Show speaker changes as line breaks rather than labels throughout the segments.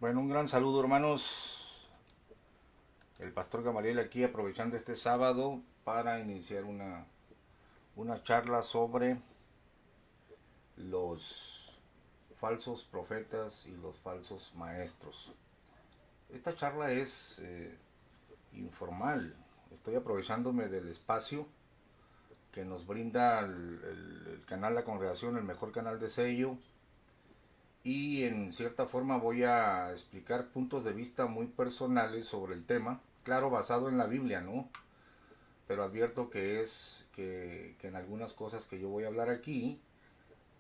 Bueno, un gran saludo, hermanos. El pastor Gamaliel aquí aprovechando este sábado para iniciar una charla sobre los falsos profetas y los falsos maestros. Esta charla es informal. Estoy aprovechándome del espacio que nos brinda el canal La Congregación, el mejor canal de sello, y en cierta forma voy a explicar puntos de vista muy personales sobre el tema, claro, basado en la Biblia, ¿no? Pero advierto que en algunas cosas que yo voy a hablar aquí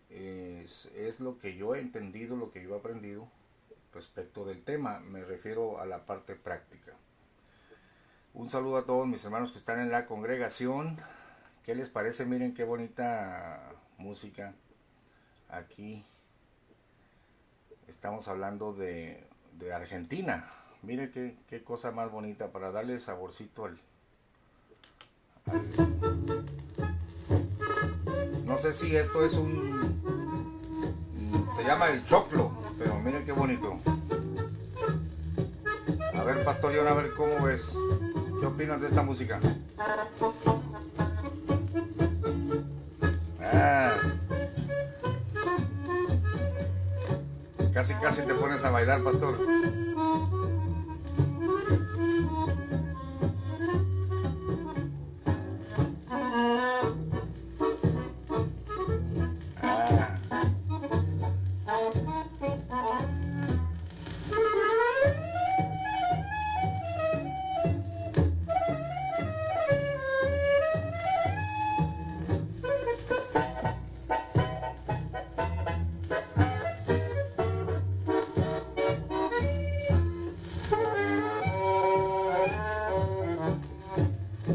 es lo que yo he entendido, lo que yo he aprendido respecto del tema, me refiero a la parte práctica. Un saludo a todos mis hermanos que están en la congregación. ¿Qué les parece? Miren qué bonita música aquí. Estamos hablando de Argentina. Miren qué cosa más bonita para darle saborcito No sé si esto es se llama el choclo, pero miren qué bonito. A ver, Pastor John, a ver cómo ves. ¿Qué opinas de esta música? Ah, casi te pones a bailar, Pastor.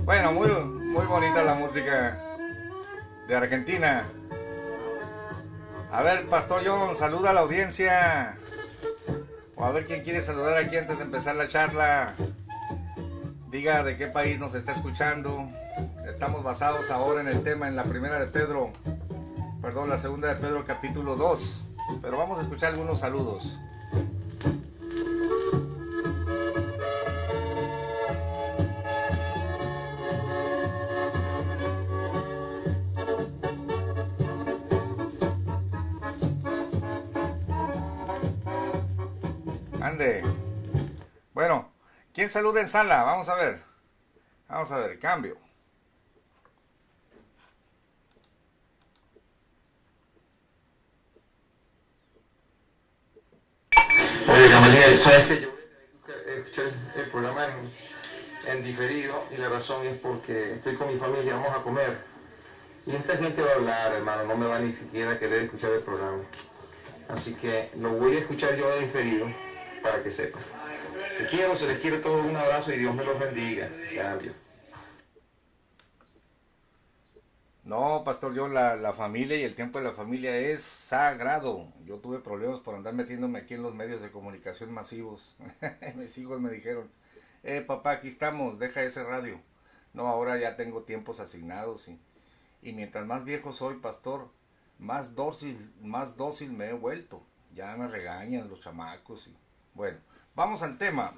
Bueno, muy bonita la música de Argentina. A ver, Pastor John, saluda a la audiencia. O a ver quién quiere saludar aquí antes de empezar la charla. Diga de qué país nos está escuchando. Estamos basados ahora en el tema, en la primera de Pedro. Perdón, la segunda de Pedro capítulo 2. Pero vamos a escuchar algunos saludos. Ande. Bueno, ¿quién saluda en sala? Vamos a ver. Vamos a ver, cambio.
Oye, Gamaliel, sabes que yo voy a tener que escuchar el programa en diferido y la razón es porque estoy con mi familia, vamos a comer. Y esta gente va a hablar, hermano, no me va ni siquiera a querer escuchar el programa. Así que lo voy a escuchar yo en diferido para que sepan. Te quiero, se les quiere todo, un abrazo y Dios me los bendiga. Cambio.
No, Pastor John, la familia y el tiempo de la familia es sagrado. Yo tuve problemas por andar metiéndome aquí en los medios de comunicación masivos. Mis hijos me dijeron, papá, aquí estamos, deja ese radio. No, ahora ya tengo tiempos asignados y mientras más viejo soy, Pastor, más dócil me he vuelto. Ya me regañan los chamacos. Bueno, vamos al tema.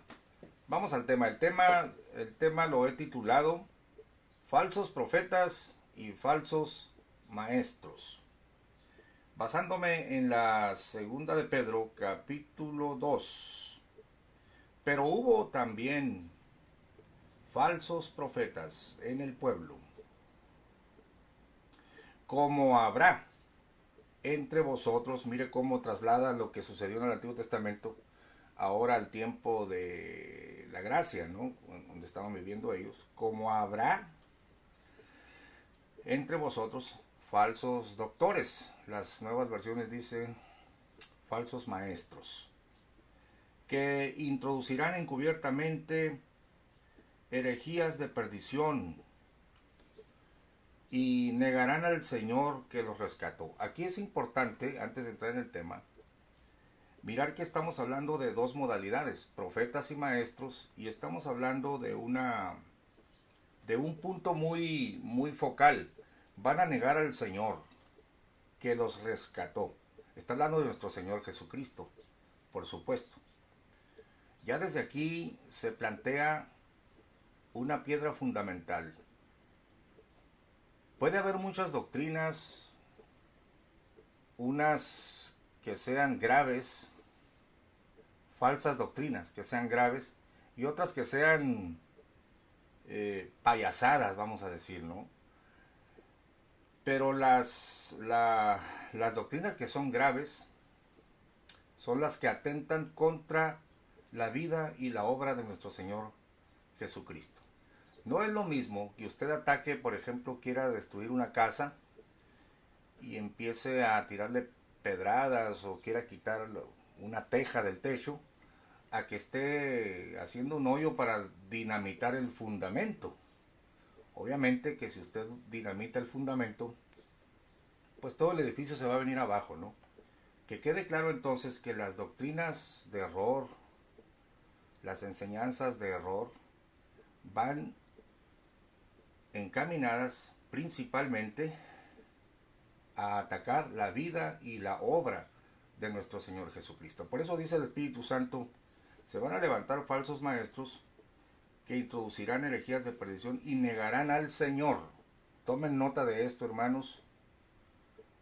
Vamos al tema. El tema lo he titulado Falsos profetas y falsos maestros. Basándome en la segunda de Pedro, capítulo 2. Pero hubo también falsos profetas en el pueblo, como habrá entre vosotros. Mire cómo traslada lo que sucedió en el Antiguo Testamento ahora al tiempo de la gracia, ¿no? Donde estaban viviendo ellos. Como habrá entre vosotros falsos doctores. Las nuevas versiones dicen falsos maestros, que introducirán encubiertamente herejías de perdición y negarán al Señor que los rescató. Aquí es importante, antes de entrar en el tema, mirar que estamos hablando de dos modalidades, profetas y maestros, y estamos hablando de un punto muy focal. Van a negar al Señor que los rescató. Está hablando de nuestro Señor Jesucristo, por supuesto. Ya desde aquí se plantea una piedra fundamental. Puede haber muchas doctrinas, unas que sean graves, falsas doctrinas que sean graves, y otras que sean payasadas, vamos a decir, ¿no? Pero las doctrinas que son graves son las que atentan contra la vida y la obra de nuestro Señor Jesucristo. No es lo mismo que usted ataque, por ejemplo, quiera destruir una casa y empiece a tirarle pedradas o quiera quitar una teja del techo, a que esté haciendo un hoyo para dinamitar el fundamento. Obviamente que si usted dinamita el fundamento, pues todo el edificio se va a venir abajo, ¿no? Que quede claro entonces que las doctrinas de error, las enseñanzas de error, van encaminadas principalmente a atacar la vida y la obra de nuestro Señor Jesucristo. Por eso dice el Espíritu Santo, se van a levantar falsos maestros que introducirán herejías de perdición y negarán al Señor. Tomen nota de esto, hermanos.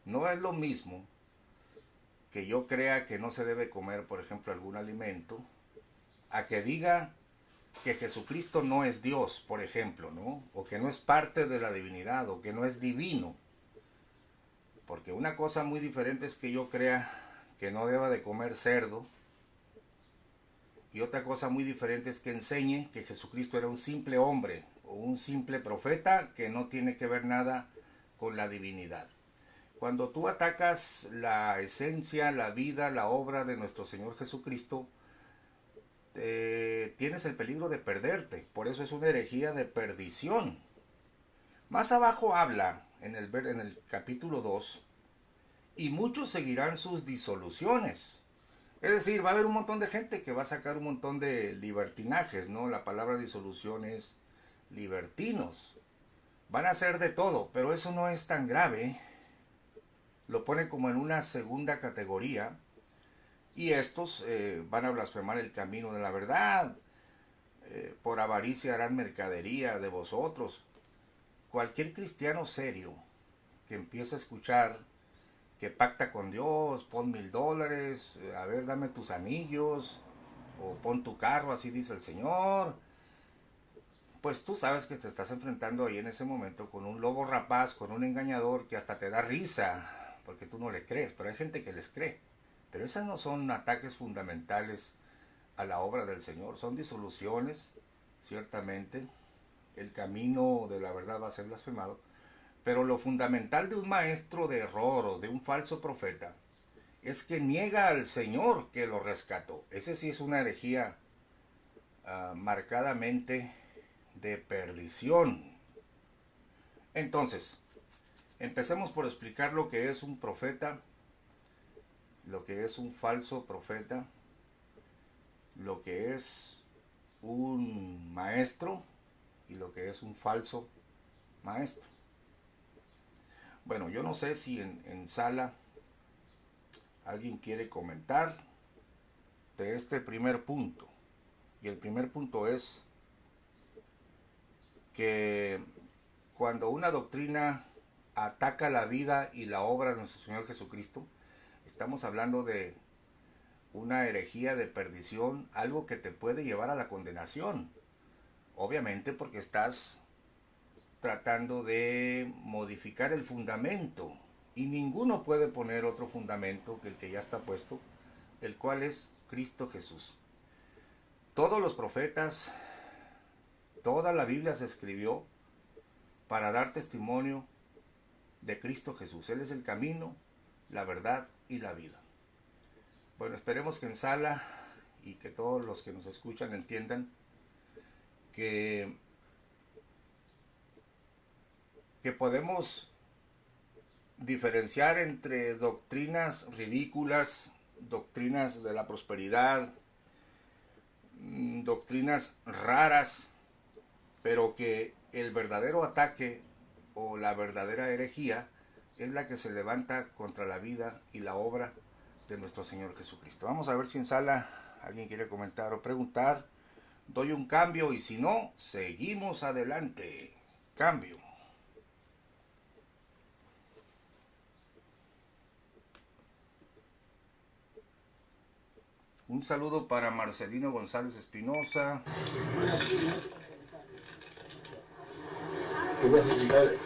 No es lo mismo que yo crea que no se debe comer, por ejemplo, algún alimento, a que diga que Jesucristo no es Dios, por ejemplo, ¿no? O que no es parte de la divinidad, o que no es divino. Porque una cosa muy diferente es que yo crea que no deba de comer cerdo, y otra cosa muy diferente es que enseñe que Jesucristo era un simple hombre o un simple profeta que no tiene que ver nada con la divinidad. Cuando tú atacas la esencia, la vida, la obra de nuestro Señor Jesucristo, tienes el peligro de perderte. Por eso es una herejía de perdición. Más abajo habla en el capítulo 2, y muchos seguirán sus disoluciones. Es decir, va a haber un montón de gente que va a sacar un montón de libertinajes, ¿no? La palabra disolución es libertinos. Van a hacer de todo, pero eso no es tan grave. Lo pone como en una segunda categoría. Y estos van a blasfemar el camino de la verdad. Por avaricia harán mercadería de vosotros. Cualquier cristiano serio que empiece a escuchar que pacta con Dios, pon $1000, a ver, dame tus anillos, o pon tu carro, así dice el Señor, pues tú sabes que te estás enfrentando ahí en ese momento con un lobo rapaz, con un engañador que hasta te da risa, porque tú no le crees, pero hay gente que les cree. Pero esas no son ataques fundamentales a la obra del Señor, son disoluciones, ciertamente. El camino de la verdad va a ser blasfemado. Pero lo fundamental de un maestro de error o de un falso profeta es que niega al Señor que lo rescató. Ese sí es una herejía marcadamente de perdición. Entonces, empecemos por explicar lo que es un profeta, lo que es un falso profeta, lo que es un maestro y lo que es un falso maestro. Bueno, yo no sé si en sala alguien quiere comentar de este primer punto. Y el primer punto es que cuando una doctrina ataca la vida y la obra de nuestro Señor Jesucristo, estamos hablando de una herejía de perdición, algo que te puede llevar a la condenación. Obviamente porque estás tratando de modificar el fundamento, y ninguno puede poner otro fundamento que el que ya está puesto, el cual es Cristo Jesús. Todos los profetas, toda la Biblia se escribió para dar testimonio de Cristo Jesús. Él es el camino, la verdad y la vida. Bueno, esperemos que en sala y que todos los que nos escuchan entiendan que podemos diferenciar entre doctrinas ridículas, doctrinas de la prosperidad, doctrinas raras, pero que el verdadero ataque o la verdadera herejía es la que se levanta contra la vida y la obra de nuestro Señor Jesucristo. Vamos a ver si en sala ¿Alguien quiere comentar o preguntar? Doy un cambio y si no, seguimos adelante. Cambio. Un saludo para Marcelino González Espinosa.
Quería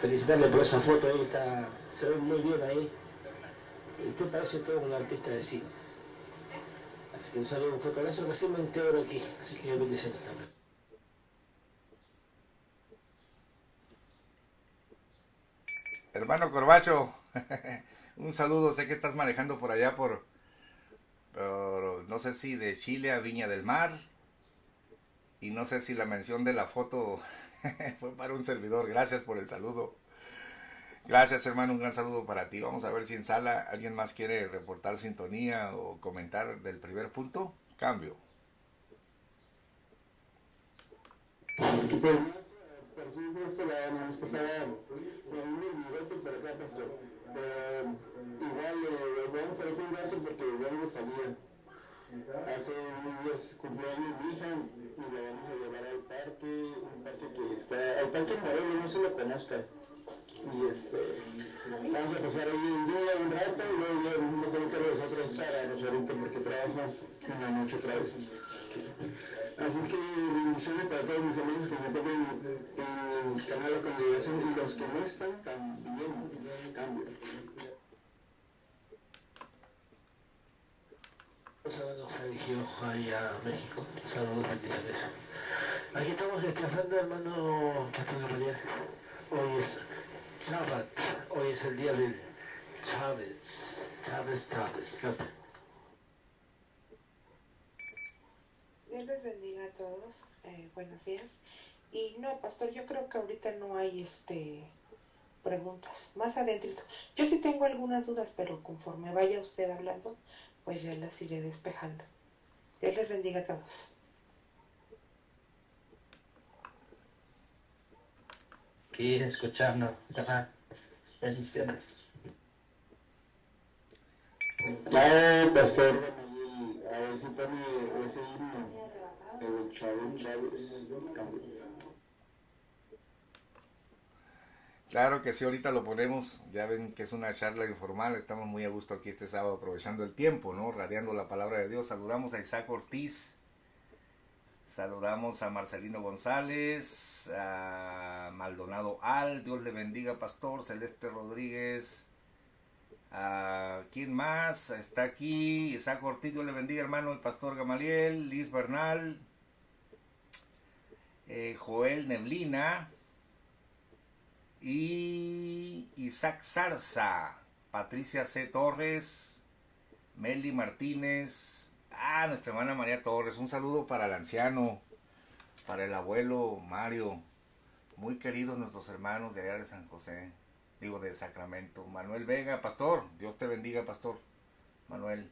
felicitarle por esa foto ahí, se ve muy bien ahí. Usted parece todo un artista de cine. Así que un saludo, un fuerte abrazo, recién me integro aquí, así que bendiciones también.
Hermano Corbacho, un saludo, sé que estás manejando por allá por no sé si de Chile a Viña del Mar, y no sé si la mención de la foto fue para un servidor. Gracias por el saludo. Gracias, hermano, un gran saludo para ti. Vamos a ver si en sala alguien más quiere reportar sintonía o comentar del primer punto. Cambio.
Vamos a ver un gato porque igual no salía. Hace unos días cumpleaños mi hija y la vamos a llevar al parque, un parque que está, al parque Moreno, no se lo conozca. Y vamos a pasar ahí un día, un rato, y luego ya no tengo que nosotros para Rosarito porque trabajo en la noche otra vez. Así que bendiciones para todos mis amigos que me toquen en el canal de la congregación y los que no están también. Cambio.
Saludos ahí a México, saludos, bendiciones. Aquí estamos descansando, hermano Pastor Gabriel. Hoy es Shabbat, hoy es el día del Chávez.
Dios les bendiga a todos, buenos días. Y no, pastor, yo creo que ahorita no hay preguntas, más adentrito. Yo sí tengo algunas dudas, pero conforme vaya usted hablando, pues ya las iré despejando. Dios les bendiga a todos.
Aquí escuchando, bendiciones.
Pastor, a ver si pone ese himno, el Chávez, cambio.
Claro que sí, ahorita lo ponemos. Ya ven que es una charla informal. Estamos muy a gusto aquí este sábado aprovechando el tiempo, ¿no? Radiando la palabra de Dios. Saludamos a Isaac Ortiz. Saludamos a Marcelino González, a Maldonado Al. Dios le bendiga, pastor. Celeste Rodríguez. ¿Quién más? Está aquí Isaac Ortiz. Dios le bendiga, hermano. El pastor Gamaliel. Liz Bernal. Joel Neblina. Y Isaac Zarza, Patricia C. Torres, Meli Martínez, nuestra hermana María Torres. Un saludo para el anciano, para el abuelo Mario, muy queridos nuestros hermanos de allá de San José, de Sacramento. Manuel Vega, pastor, Dios te bendiga, pastor Manuel.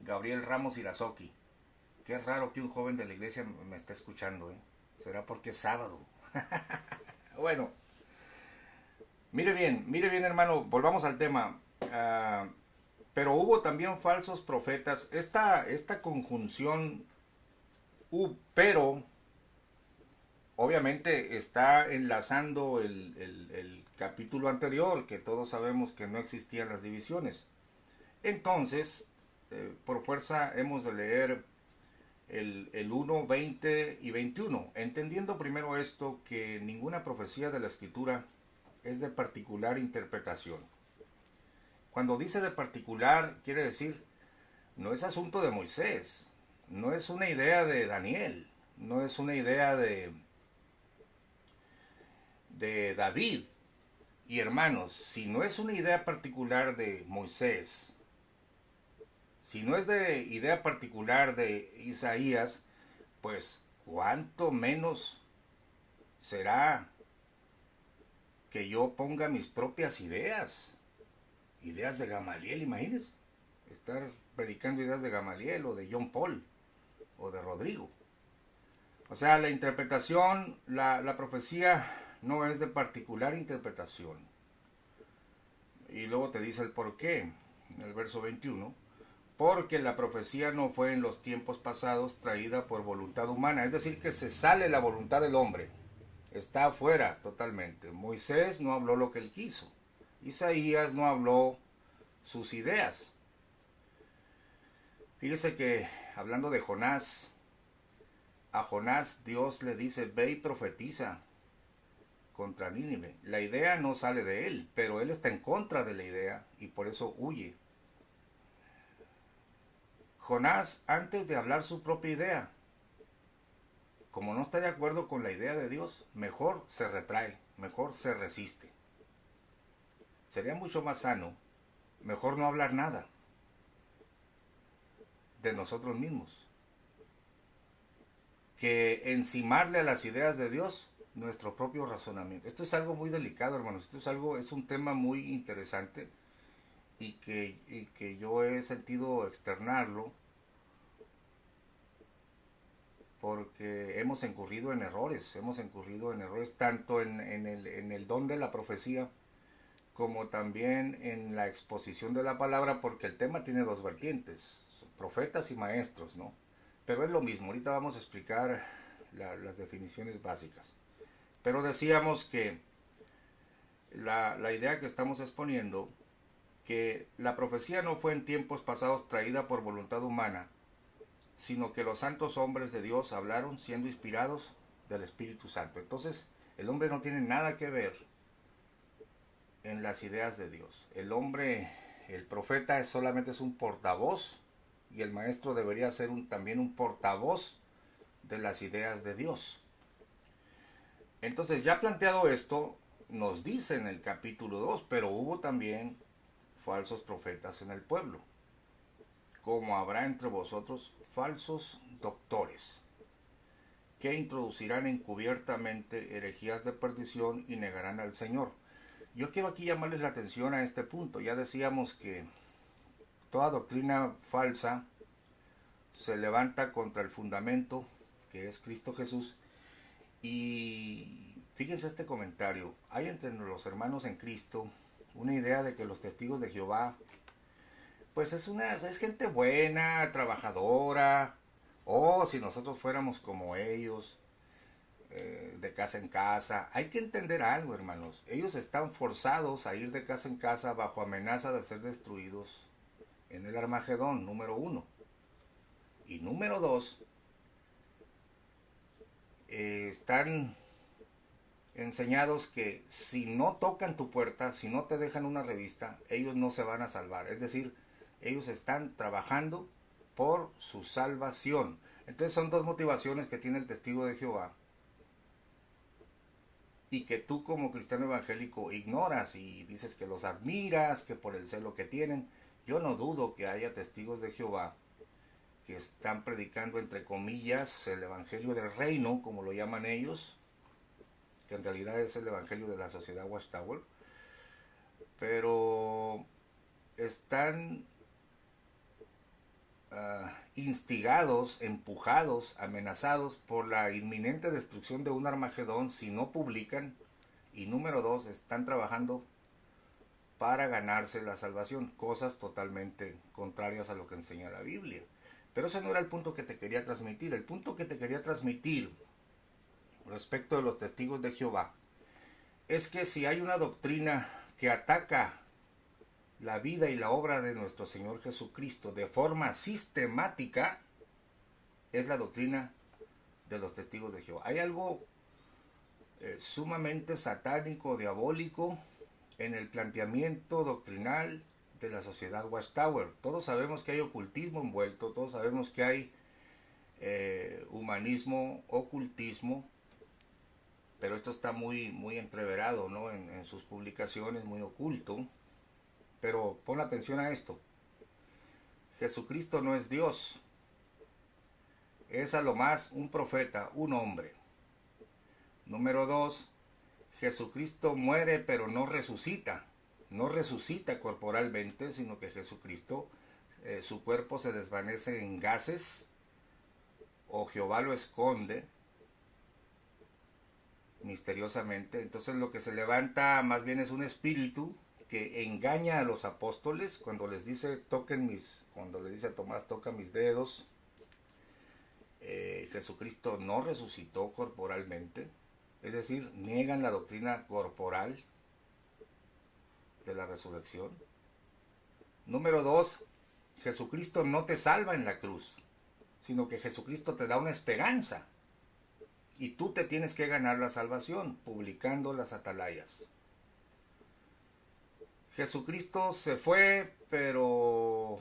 Gabriel Ramos Irazoki. Qué raro que un joven de la iglesia me esté escuchando, ¿Será porque es sábado? Bueno. Mire bien, hermano, volvamos al tema. Pero hubo también falsos profetas. Esta conjunción, pero, obviamente está enlazando el capítulo anterior, que todos sabemos que no existían las divisiones. Entonces, por fuerza hemos de leer el 1, 20 y 21. Entendiendo primero esto, que ninguna profecía de la Escritura es de particular interpretación. Cuando dice de particular, quiere decir, no es asunto de Moisés, no es una idea de Daniel, no es una idea de David. Y hermanos, si no es una idea particular de Moisés, si no es de idea particular de Isaías, pues cuánto menos será que yo ponga mis propias ideas de Gamaliel. Imagínense estar predicando ideas de Gamaliel o de John Paul o de Rodrigo. O sea, la interpretación, la profecía no es de particular interpretación. Y luego te dice el por qué, en el verso 21, porque la profecía no fue en los tiempos pasados traída por voluntad humana, es decir, que se sale la voluntad del hombre, está afuera totalmente. Moisés no habló lo que él quiso, Isaías no habló sus ideas. Fíjese que, hablando de Jonás, a Jonás Dios le dice, ve y profetiza contra Nínive. La idea no sale de él, pero él está en contra de la idea y por eso huye. Jonás, antes de hablar su propia idea, como no está de acuerdo con la idea de Dios, mejor se retrae, mejor se resiste. Sería mucho más sano, mejor no hablar nada de nosotros mismos, que encimarle a las ideas de Dios nuestro propio razonamiento. Esto es algo muy delicado, hermanos. Es un tema muy interesante y que yo he sentido externarlo porque hemos incurrido en errores tanto en el don de la profecía como también en la exposición de la palabra, porque el tema tiene dos vertientes, profetas y maestros, ¿no? Pero es lo mismo, ahorita vamos a explicar las definiciones básicas. Pero decíamos que la idea que estamos exponiendo, que la profecía no fue en tiempos pasados traída por voluntad humana, sino que los santos hombres de Dios hablaron siendo inspirados del Espíritu Santo. Entonces, el hombre no tiene nada que ver en las ideas de Dios. El profeta solamente es un portavoz, y el maestro debería ser también un portavoz de las ideas de Dios. Entonces, ya planteado esto, nos dice en el capítulo 2, pero hubo también falsos profetas en el pueblo, como habrá entre vosotros falsos doctores, que introducirán encubiertamente herejías de perdición y negarán al Señor. Yo quiero aquí llamarles la atención a este punto. Ya decíamos que toda doctrina falsa se levanta contra el fundamento que es Cristo Jesús. Y fíjense este comentario. Hay entre los hermanos en Cristo una idea de que los testigos de Jehová pues es gente buena, trabajadora, o si nosotros fuéramos como ellos, de casa en casa. Hay que entender algo, hermanos. Ellos están forzados a ir de casa en casa bajo amenaza de ser destruidos en el Armagedón, número 1. Y número 2, están enseñados que si no tocan tu puerta, si no te dejan una revista, ellos no se van a salvar. Es decir, ellos están trabajando por su salvación. Entonces son dos motivaciones que tiene el testigo de Jehová y que tú como cristiano evangélico ignoras y dices que los admiras, que por el celo que tienen. Yo no dudo que haya testigos de Jehová que están predicando, entre comillas, el evangelio del reino, como lo llaman ellos, que en realidad es el evangelio de la sociedad Watchtower, pero están instigados, empujados, amenazados por la inminente destrucción de un Armagedón si no publican. Y número 2, están trabajando para ganarse la salvación, cosas totalmente contrarias a lo que enseña la Biblia. Pero ese no era el punto que te quería transmitir. El punto que te quería transmitir respecto de los testigos de Jehová es que si hay una doctrina que ataca la vida y la obra de nuestro Señor Jesucristo de forma sistemática, es la doctrina de los testigos de Jehová. Hay algo sumamente satánico, diabólico, en el planteamiento doctrinal de la sociedad Watchtower. Todos sabemos que hay ocultismo envuelto, todos sabemos que hay humanismo, ocultismo, pero esto está muy entreverado, ¿no? En sus publicaciones, muy oculto. Pero pon atención a esto. Jesucristo no es Dios. Es a lo más un profeta, un hombre. Número 2, Jesucristo muere pero no resucita. No resucita corporalmente, sino que Jesucristo, su cuerpo se desvanece en gases, o Jehová lo esconde misteriosamente. Entonces lo que se levanta más bien es un espíritu que engaña a los apóstoles cuando les dice, cuando le dice a Tomás, toca mis dedos. Jesucristo no resucitó corporalmente, es decir, niegan la doctrina corporal de la resurrección. Número 2, Jesucristo no te salva en la cruz, sino que Jesucristo te da una esperanza. Y tú te tienes que ganar la salvación, publicando las atalayas. Jesucristo se fue, pero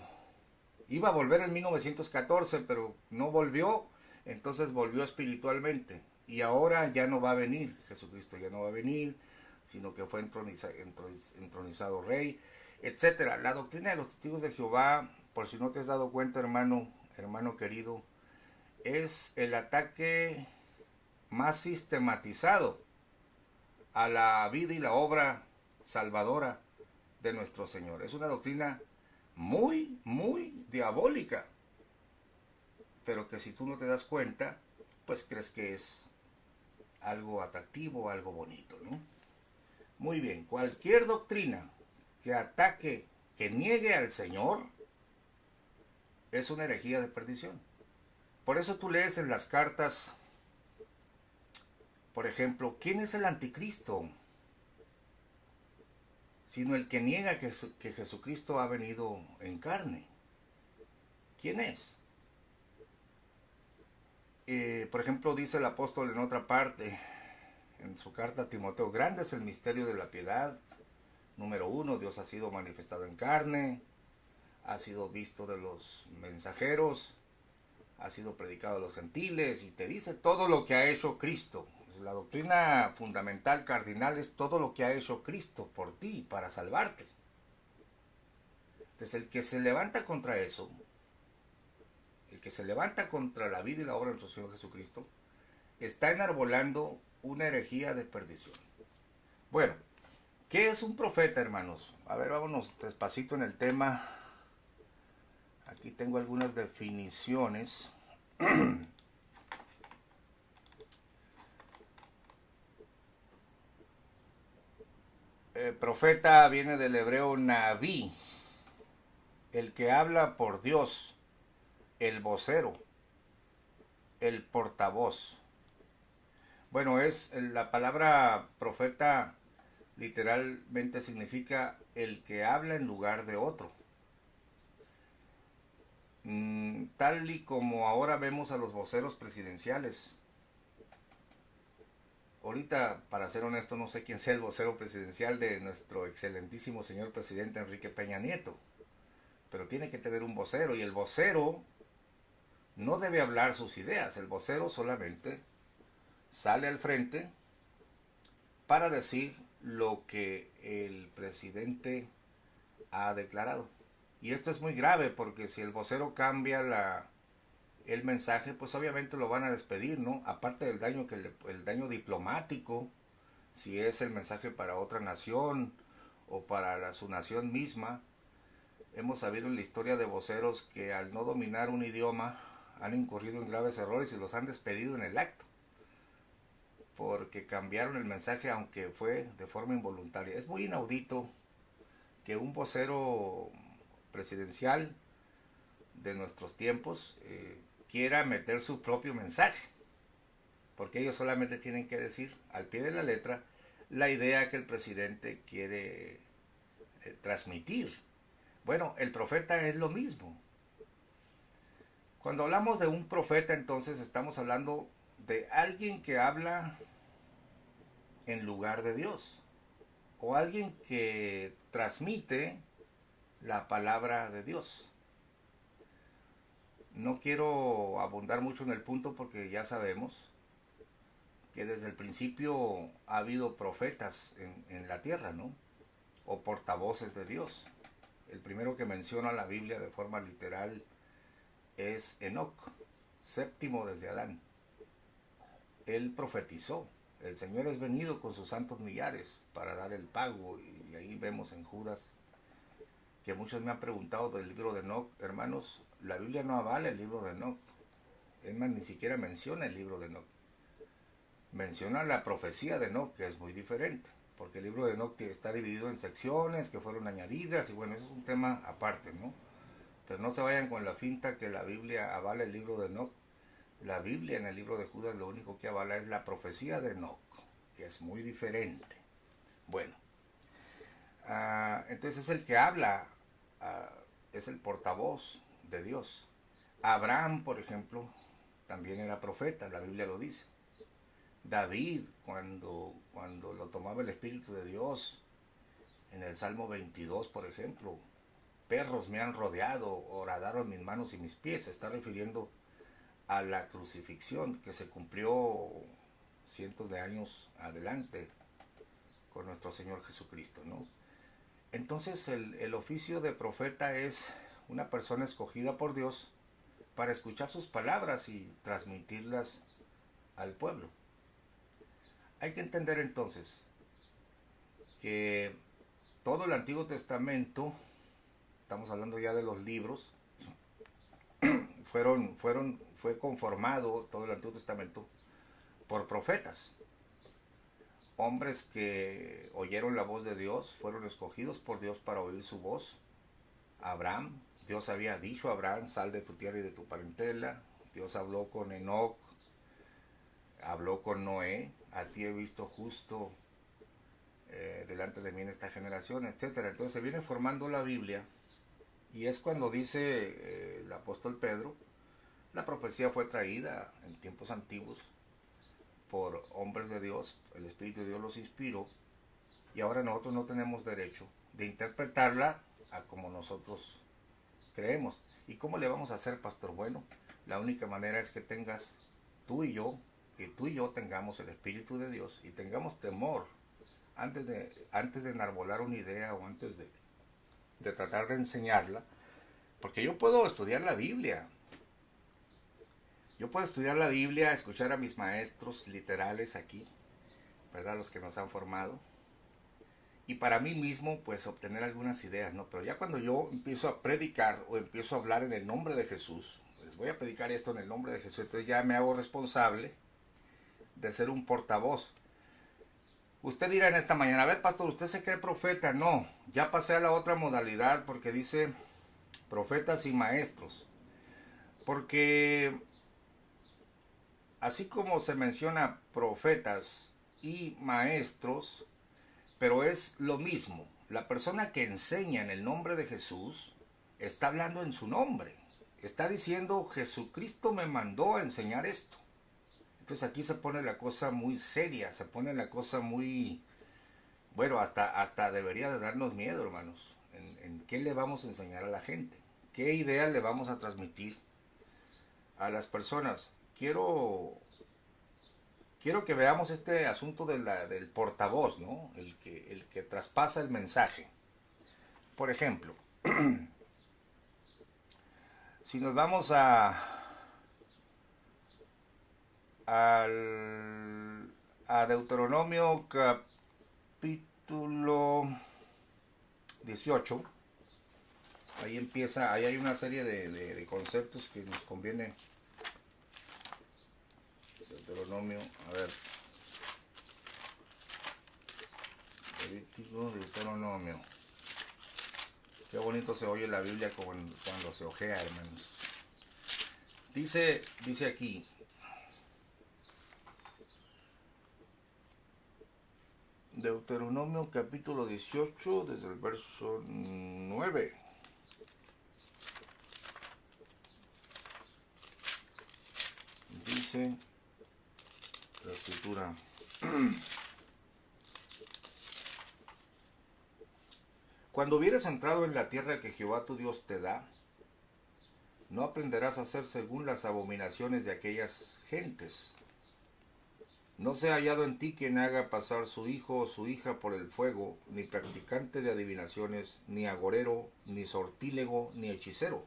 iba a volver en 1914, pero no volvió, entonces volvió espiritualmente. Y ahora ya no va a venir, Jesucristo ya no va a venir, sino que fue entronizado rey, etcétera. La doctrina de los testigos de Jehová, por si no te has dado cuenta, hermano querido, es el ataque más sistematizado a la vida y la obra salvadora de nuestro Señor. Es una doctrina muy, muy diabólica, pero que si tú no te das cuenta, pues crees que es algo atractivo, algo bonito, ¿no? Muy bien, cualquier doctrina que ataque, que niegue al Señor, es una herejía de perdición. Por eso tú lees en las cartas, por ejemplo, ¿quién es el anticristo? Sino el que niega que Jesucristo ha venido en carne. ¿Quién es? Por ejemplo, dice el apóstol en otra parte, en su carta a Timoteo, grande es el misterio de la piedad. Número 1, Dios ha sido manifestado en carne, ha sido visto de los mensajeros, ha sido predicado a los gentiles, y te dice todo lo que ha hecho Cristo. La doctrina fundamental, cardinal, es todo lo que ha hecho Cristo por ti, para salvarte. Entonces, el que se levanta contra eso, el que se levanta contra la vida y la obra de nuestro Señor Jesucristo, está enarbolando una herejía de perdición. Bueno, ¿qué es un profeta, hermanos? A ver, vámonos despacito en el tema. Aquí tengo algunas definiciones. Profeta viene del hebreo naví, el que habla por Dios, el vocero, el portavoz. Bueno, la palabra profeta literalmente significa el que habla en lugar de otro. Tal y como ahora vemos a los voceros presidenciales. Ahorita, para ser honesto, no sé quién sea el vocero presidencial de nuestro excelentísimo señor presidente Enrique Peña Nieto, pero tiene que tener un vocero, y el vocero no debe hablar sus ideas. El vocero solamente sale al frente para decir lo que el presidente ha declarado. Y esto es muy grave, porque si el vocero cambia el mensaje, pues obviamente lo van a despedir, ¿no? Aparte del daño el daño diplomático, si es el mensaje para otra nación o para su nación misma. Hemos sabido en la historia de voceros que al no dominar un idioma han incurrido en graves errores y los han despedido en el acto, porque cambiaron el mensaje, aunque fue de forma involuntaria. Es muy inaudito que un vocero presidencial de nuestros tiempos quiera meter su propio mensaje, porque ellos solamente tienen que decir al pie de la letra la idea que el presidente quiere transmitir. Bueno, el profeta es lo mismo. Cuando hablamos de un profeta, entonces estamos hablando de alguien que habla en lugar de Dios, o alguien que transmite la palabra de Dios. No quiero abundar mucho en el punto, porque ya sabemos que desde el principio ha habido profetas en la tierra, ¿no? O portavoces de Dios. El primero que menciona la Biblia de forma literal es Enoc, séptimo desde Adán. Él profetizó: el Señor es venido con sus santos millares para dar el pago. Y ahí vemos en Judas, que muchos me han preguntado del libro de Enoc. Hermanos, la Biblia no avala el libro de Enoc. Es más, ni siquiera menciona el libro de Enoc. Menciona la profecía de Enoc, que es muy diferente. porque el libro de Enoch está dividido en secciones que fueron añadidas, y bueno, eso es un tema aparte, ¿no? Pero no se vayan con la finta que la Biblia avala el libro de Enoch. La Biblia en el libro de Judas lo único que avala es la profecía de Enoch, que es muy diferente. Bueno, entonces es el que habla, es el portavoz de Dios. Abraham, por ejemplo, también era profeta, la Biblia lo dice. David, cuando lo tomaba el Espíritu de Dios, en el Salmo 22, por ejemplo, perros me han rodeado, horadaron mis manos y mis pies, se está refiriendo a la crucifixión que se cumplió cientos de años adelante con nuestro Señor Jesucristo, ¿no? Entonces el oficio de profeta es una persona escogida por Dios para escuchar sus palabras y transmitirlas al pueblo. Hay que entender entonces que todo el Antiguo Testamento, estamos hablando ya de los libros, fue conformado todo el Antiguo Testamento por profetas. Hombres que oyeron la voz de Dios, fueron escogidos por Dios para oír su voz. Abraham, Dios había dicho a Abraham, sal de tu tierra y de tu parentela. Dios habló con Enoc, habló con Noé, a ti he visto justo delante de mí en esta generación, etcétera. Entonces se viene formando la Biblia, y es cuando dice el apóstol Pedro, la profecía fue traída en tiempos antiguos por hombres de Dios, el Espíritu de Dios los inspiró, y ahora nosotros no tenemos derecho de interpretarla a como nosotros creemos. ¿Y cómo le vamos a hacer, pastor? Bueno, la única manera es que tengas que tú y yo tengamos el Espíritu de Dios y tengamos temor antes de enarbolar una idea o antes de tratar de enseñarla, porque yo puedo estudiar la Biblia. Yo puedo estudiar la Biblia, escuchar a mis maestros literales aquí, ¿verdad? Los que nos han formado. Y para mí mismo, pues, obtener algunas ideas, ¿no? Pero ya cuando yo empiezo a predicar o empiezo a hablar en el nombre de Jesús, les voy a predicar esto en el nombre de Jesús, entonces ya me hago responsable de ser un portavoz. Usted dirá en esta mañana, a ver, pastor, ¿usted se cree profeta? No, ya pasé a la otra modalidad porque dice profetas y maestros. Porque así como se menciona profetas y maestros, pero es lo mismo. La persona que enseña en el nombre de Jesús está hablando en su nombre. Está diciendo, Jesucristo me mandó a enseñar esto. Entonces aquí se pone la cosa muy seria, se pone la cosa muy... Bueno, hasta debería de darnos miedo, hermanos. ¿En qué le vamos a enseñar a la gente? ¿Qué ideas le vamos a transmitir a las personas? Quiero que veamos este asunto del portavoz, ¿no? El que traspasa el mensaje. Por ejemplo, si nos vamos a Deuteronomio capítulo 18, ahí hay una serie de conceptos que nos conviene. Deuteronomio, a ver, Deuteronomio, qué bonito se oye la Biblia cuando se ojea, hermanos. Dice aquí, Deuteronomio capítulo 18, desde el verso 9. Dice la escritura: cuando hubieres entrado en la tierra que Jehová tu Dios te da, no aprenderás a hacer según las abominaciones de aquellas gentes. No sea hallado en ti quien haga pasar su hijo o su hija por el fuego, ni practicante de adivinaciones, ni agorero, ni sortílego, ni hechicero,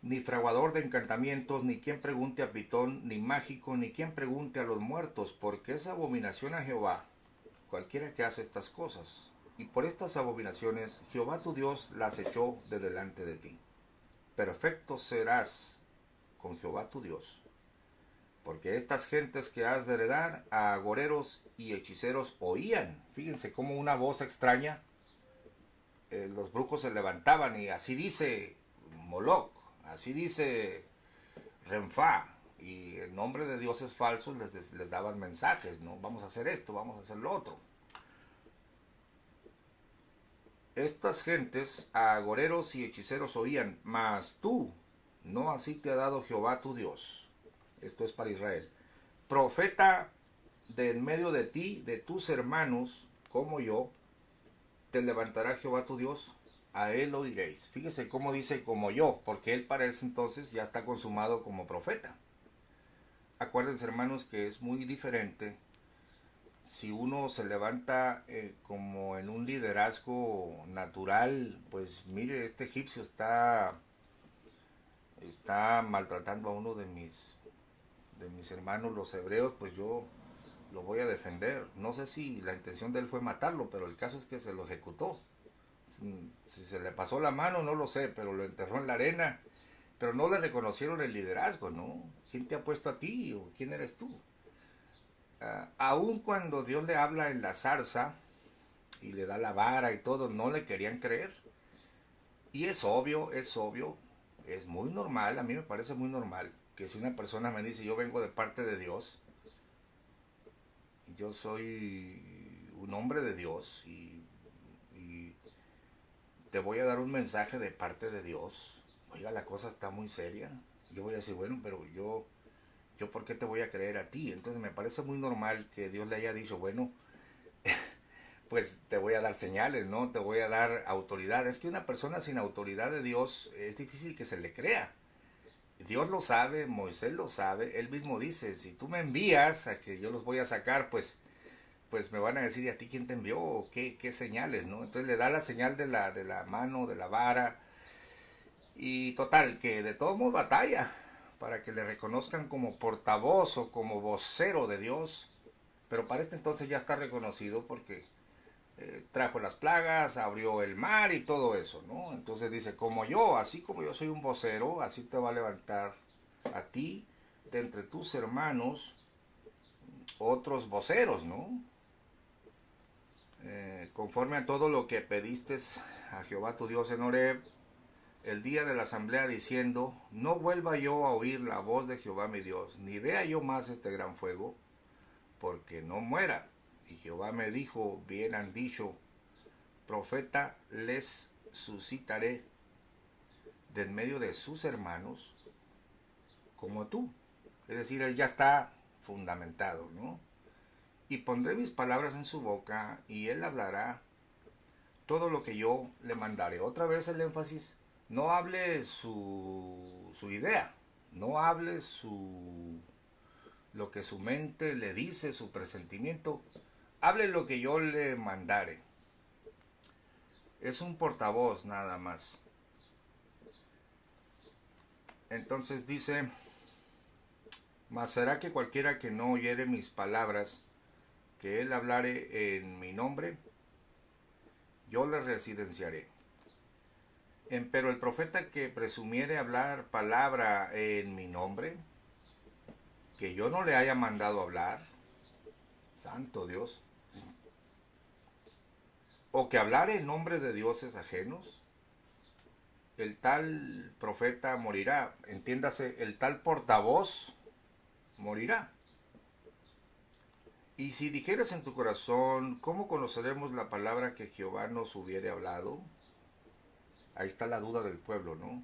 ni fraguador de encantamientos, ni quien pregunte a Pitón, ni mágico, ni quien pregunte a los muertos, porque es abominación a Jehová cualquiera que hace estas cosas. Y por estas abominaciones Jehová tu Dios las echó de delante de ti. Perfecto serás con Jehová tu Dios. Porque estas gentes que has de heredar, a agoreros y hechiceros oían. Fíjense cómo una voz extraña, los brujos se levantaban y así dice Moloch, así dice Renfá, y en nombre de dioses falsos les daban mensajes, ¿no? Vamos a hacer esto, vamos a hacer lo otro. Estas gentes a agoreros y hechiceros oían, mas tú, no así te ha dado Jehová tu Dios. Esto es para Israel. Profeta de en medio de ti, de tus hermanos, como yo, te levantará Jehová tu Dios, a él oiréis. Fíjese cómo dice como yo, porque él para ese entonces ya está consumado como profeta. Acuérdense, hermanos, que es muy diferente si uno se levanta como en un liderazgo natural. Pues mire, este egipcio está maltratando a uno de mis hermanos los hebreos, pues yo lo voy a defender. No sé si la intención de él fue matarlo, pero el caso es que se lo ejecutó. Si se le pasó la mano, no lo sé, pero lo enterró en la arena. Pero no le reconocieron el liderazgo, ¿no? ¿Quién te ha puesto a ti o quién eres tú? Aun cuando Dios le habla en la zarza y le da la vara y todo, no le querían creer. Y es obvio, es muy normal, a mí me parece muy normal que si una persona me dice yo vengo de parte de Dios, yo soy un hombre de Dios y te voy a dar un mensaje de parte de Dios, oiga, la cosa está muy seria, yo voy a decir, bueno, pero yo ¿por qué te voy a creer a ti? Entonces me parece muy normal que Dios le haya dicho, bueno, pues te voy a dar señales, ¿no? Te voy a dar autoridad. Es que una persona sin autoridad de Dios es difícil que se le crea. Dios lo sabe, Moisés lo sabe, él mismo dice, si tú me envías a que yo los voy a sacar, pues me van a decir, ¿y a ti quién te envió? ¿O qué señales, no? Entonces le da la señal de la mano, de la vara, y total, que de todos modos batalla, para que le reconozcan como portavoz o como vocero de Dios, pero para este entonces ya está reconocido porque trajo las plagas, abrió el mar y todo eso, ¿no? Entonces dice, así como yo soy un vocero, así te va a levantar a ti, de entre tus hermanos, otros voceros, ¿no? Conforme a todo lo que pediste a Jehová tu Dios en Horeb, el día de la asamblea, diciendo, no vuelva yo a oír la voz de Jehová mi Dios, ni vea yo más este gran fuego, porque no muera. Y Jehová me dijo, bien han dicho, profeta les suscitaré de en medio de sus hermanos, como tú. Es decir, él ya está fundamentado, ¿no? Y pondré mis palabras en su boca, y él hablará todo lo que yo le mandaré. Otra vez el énfasis, no hable su idea, no hable lo que su mente le dice, su presentimiento, hable lo que yo le mandare. Es un portavoz nada más. Entonces dice, mas será que cualquiera que no oyere mis palabras, que él hablare en mi nombre, yo le residenciaré. Pero el profeta que presumiere hablar palabra en mi nombre, que yo no le haya mandado hablar, santo Dios, o que hablare en nombre de dioses ajenos, el tal profeta morirá. Entiéndase, el tal portavoz morirá. Y si dijeres en tu corazón, ¿cómo conoceremos la palabra que Jehová nos hubiere hablado? Ahí está la duda del pueblo, ¿no?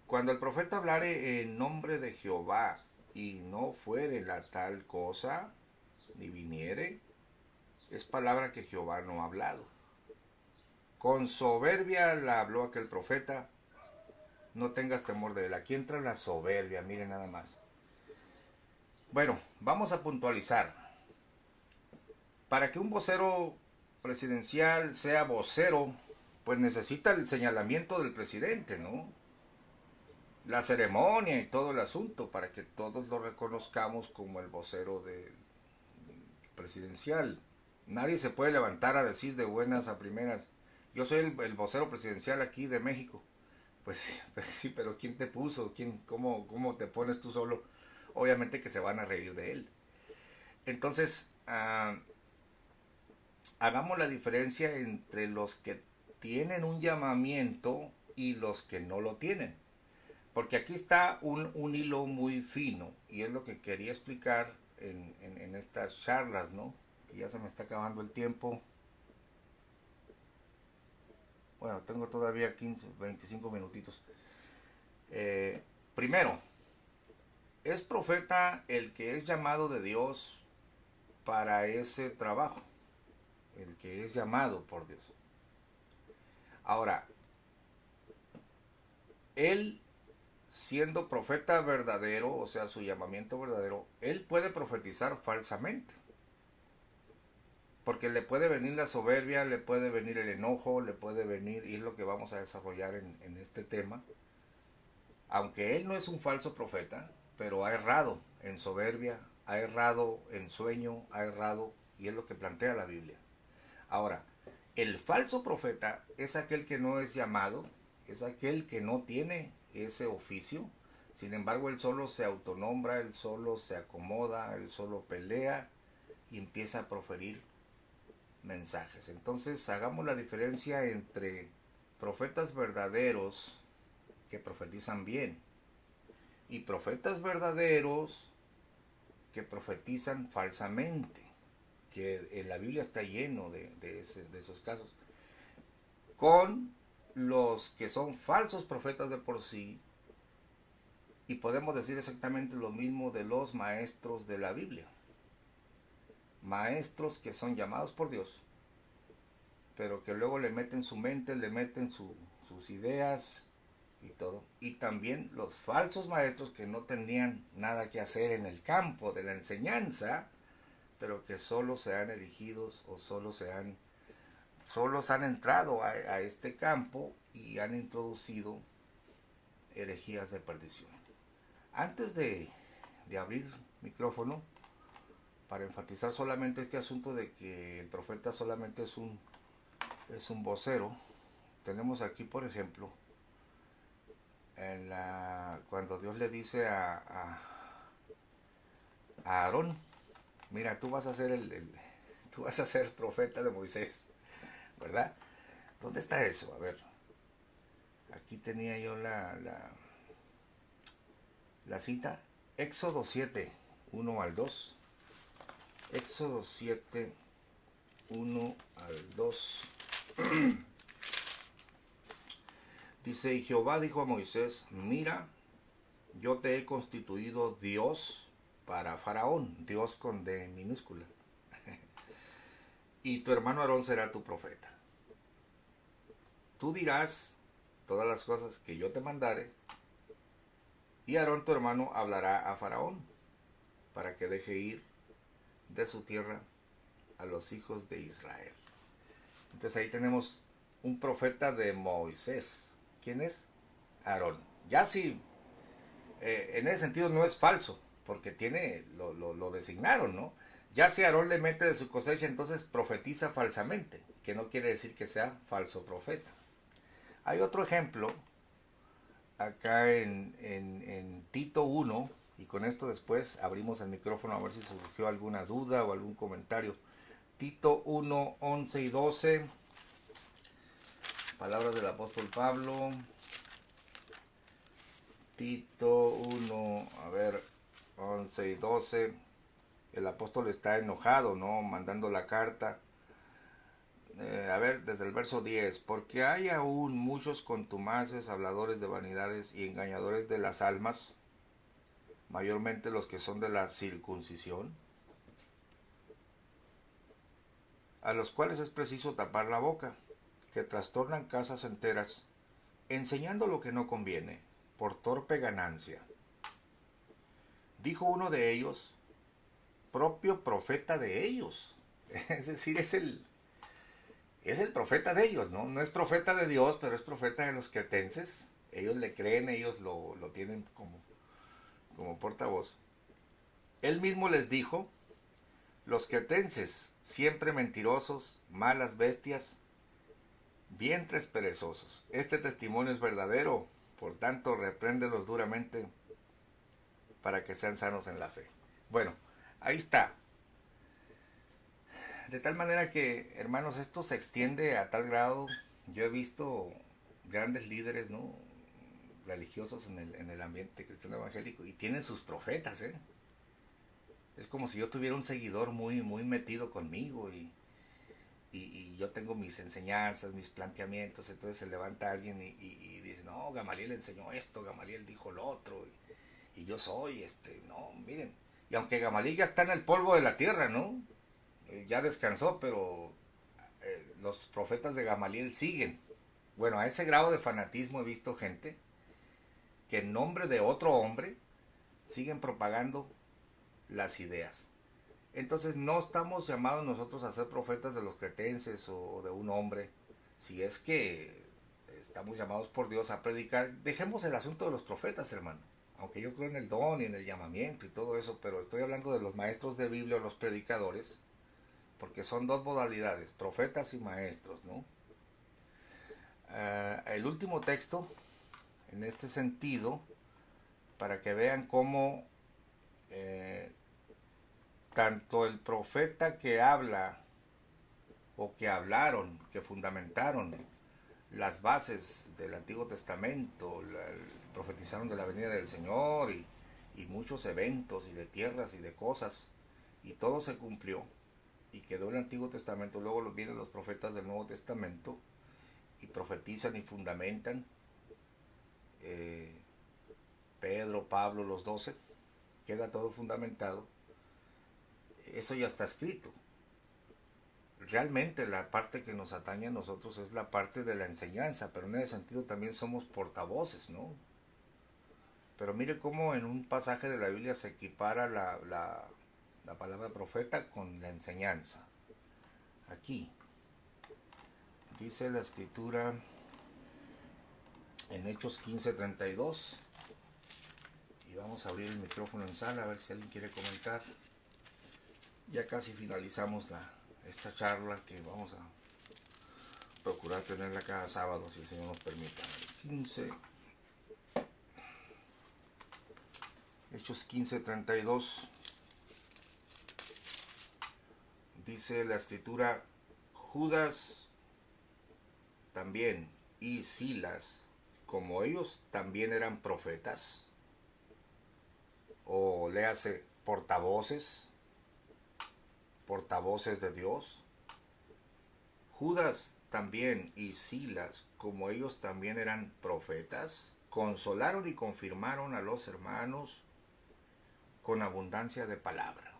Cuando el profeta hablare en nombre de Jehová y no fuere la tal cosa, ni viniere, es palabra que Jehová no ha hablado. Con soberbia la habló aquel profeta, no tengas temor de él. Aquí entra la soberbia, miren nada más. Bueno, vamos a puntualizar. Para que un vocero presidencial sea vocero, pues necesita el señalamiento del presidente, ¿no? La ceremonia y todo el asunto, para que todos lo reconozcamos como el vocero presidencial. Nadie se puede levantar a decir de buenas a primeras, yo soy el vocero presidencial aquí de México. Pues sí, pero ¿quién te puso? ¿Cómo te pones tú solo? obviamente que se van a reír de él. Entonces, hagamos la diferencia entre los que tienen un llamamiento y los que no lo tienen. Porque aquí está un hilo muy fino, y es lo que quería explicar en estas charlas, ¿no? Que ya se me está acabando el tiempo. Bueno, tengo todavía 25 minutitos. Primero, es profeta el que es llamado de Dios para ese trabajo, el que es llamado por Dios. Ahora, él siendo profeta verdadero, o sea, su llamamiento verdadero, él puede profetizar falsamente. Porque le puede venir la soberbia, le puede venir el enojo, le puede venir, y es lo que vamos a desarrollar en este tema. Aunque él no es un falso profeta, pero ha errado en soberbia, ha errado en sueño, ha errado, y es lo que plantea la Biblia. Ahora, el falso profeta es aquel que no es llamado, es aquel que no tiene ese oficio. Sin embargo, él solo se autonombra, él solo se acomoda, él solo pelea y empieza a proferir mensajes. Entonces, hagamos la diferencia entre profetas verdaderos que profetizan bien y profetas verdaderos que profetizan falsamente, que en la Biblia está lleno de esos casos, con los que son falsos profetas de por sí, y podemos decir exactamente lo mismo de los maestros de la Biblia. Maestros que son llamados por Dios, pero que luego le meten su mente, le meten sus ideas y todo. Y también los falsos maestros que no tenían nada que hacer en el campo de la enseñanza, pero que solo se han erigido o solo han entrado a este campo y han introducido herejías de perdición. Antes de abrir micrófono, para enfatizar solamente este asunto de que el profeta solamente es un vocero, tenemos aquí, por ejemplo, cuando Dios le dice a Aarón, mira, tú vas a ser tú vas a ser profeta de Moisés, ¿verdad? ¿Dónde está eso? A ver, aquí tenía yo la cita, Éxodo 7, 1 al 2. Éxodo 7, 1 al 2. Dice, y Jehová dijo a Moisés, mira, yo te he constituido Dios para Faraón, Dios con D minúscula, y tu hermano Aarón será tu profeta. Tú dirás todas las cosas que yo te mandare, y Aarón tu hermano hablará a Faraón, para que deje ir de su tierra a los hijos de Israel. Entonces ahí tenemos un profeta de Moisés. ¿Quién es? Aarón. Ya sí, en ese sentido no es falso, porque lo designaron, ¿no? Ya si Aarón le mete de su cosecha, entonces profetiza falsamente, que no quiere decir que sea falso profeta. Hay otro ejemplo acá en Tito 1, y con esto después abrimos el micrófono a ver si surgió alguna duda o algún comentario. Tito 1, 11 y 12, palabras del apóstol Pablo. Tito 1, 11 y 12, el apóstol está enojado, ¿no? Mandando la carta. Desde el verso 10, porque hay aún muchos contumaces, habladores de vanidades y engañadores de las almas, mayormente los que son de la circuncisión, a los cuales es preciso tapar la boca, que trastornan casas enteras, enseñando lo que no conviene, por torpe ganancia. Dijo uno de ellos, propio profeta de ellos, es decir, es el profeta de ellos, ¿no? No es profeta de Dios, pero es profeta de los cretenses. Ellos le creen, ellos lo tienen como portavoz. Él mismo les dijo, los cretenses, siempre mentirosos, malas bestias, vientres perezosos. Este testimonio es verdadero, por tanto, repréndelos duramente para que sean sanos en la fe. Bueno, ahí está. De tal manera que, hermanos, esto se extiende a tal grado. Yo he visto grandes líderes, ¿no?, religiosos en el ambiente cristiano evangélico, y tienen sus profetas, ¿eh? Es como si yo tuviera un seguidor muy, muy metido conmigo, y yo tengo mis enseñanzas, mis planteamientos. Entonces se levanta alguien y dice, no, Gamaliel enseñó esto, Gamaliel dijo lo otro, y yo soy, no, miren. Y aunque Gamaliel ya está en el polvo de la tierra, ¿no?, ya descansó, pero los profetas de Gamaliel siguen. Bueno, a ese grado de fanatismo he visto gente que en nombre de otro hombre siguen propagando las ideas. Entonces no estamos llamados nosotros a ser profetas de los cretenses o de un hombre. Si es que estamos llamados por Dios a predicar, dejemos el asunto de los profetas, hermano. Aunque yo creo en el don y en el llamamiento y todo eso, pero estoy hablando de los maestros de Biblia o los predicadores, porque son dos modalidades, profetas y maestros, ¿no? El último texto, en este sentido, para que vean cómo tanto el profeta que habla, o que hablaron, que fundamentaron las bases del Antiguo Testamento, profetizaron de la venida del Señor y muchos eventos y de tierras y de cosas, y todo se cumplió. Y quedó el Antiguo Testamento. Luego vienen los profetas del Nuevo Testamento y profetizan y fundamentan. Pedro, Pablo, los 12, queda todo fundamentado. Eso ya está escrito. Realmente la parte que nos atañe a nosotros es la parte de la enseñanza, pero en ese sentido también somos portavoces, ¿no? Pero mire cómo en un pasaje de la Biblia se equipara la palabra profeta con la enseñanza. Aquí dice la escritura en Hechos 15:32, y vamos a abrir el micrófono en sala a ver si alguien quiere comentar. Ya casi finalizamos esta charla, que vamos a procurar tenerla cada sábado, si el Señor nos permite. Hechos 15:32. Dice la escritura, Judas también y Silas, como ellos también eran profetas, o léase portavoces de Dios. Judas también y Silas, como ellos también eran profetas, consolaron y confirmaron a los hermanos con abundancia de palabra.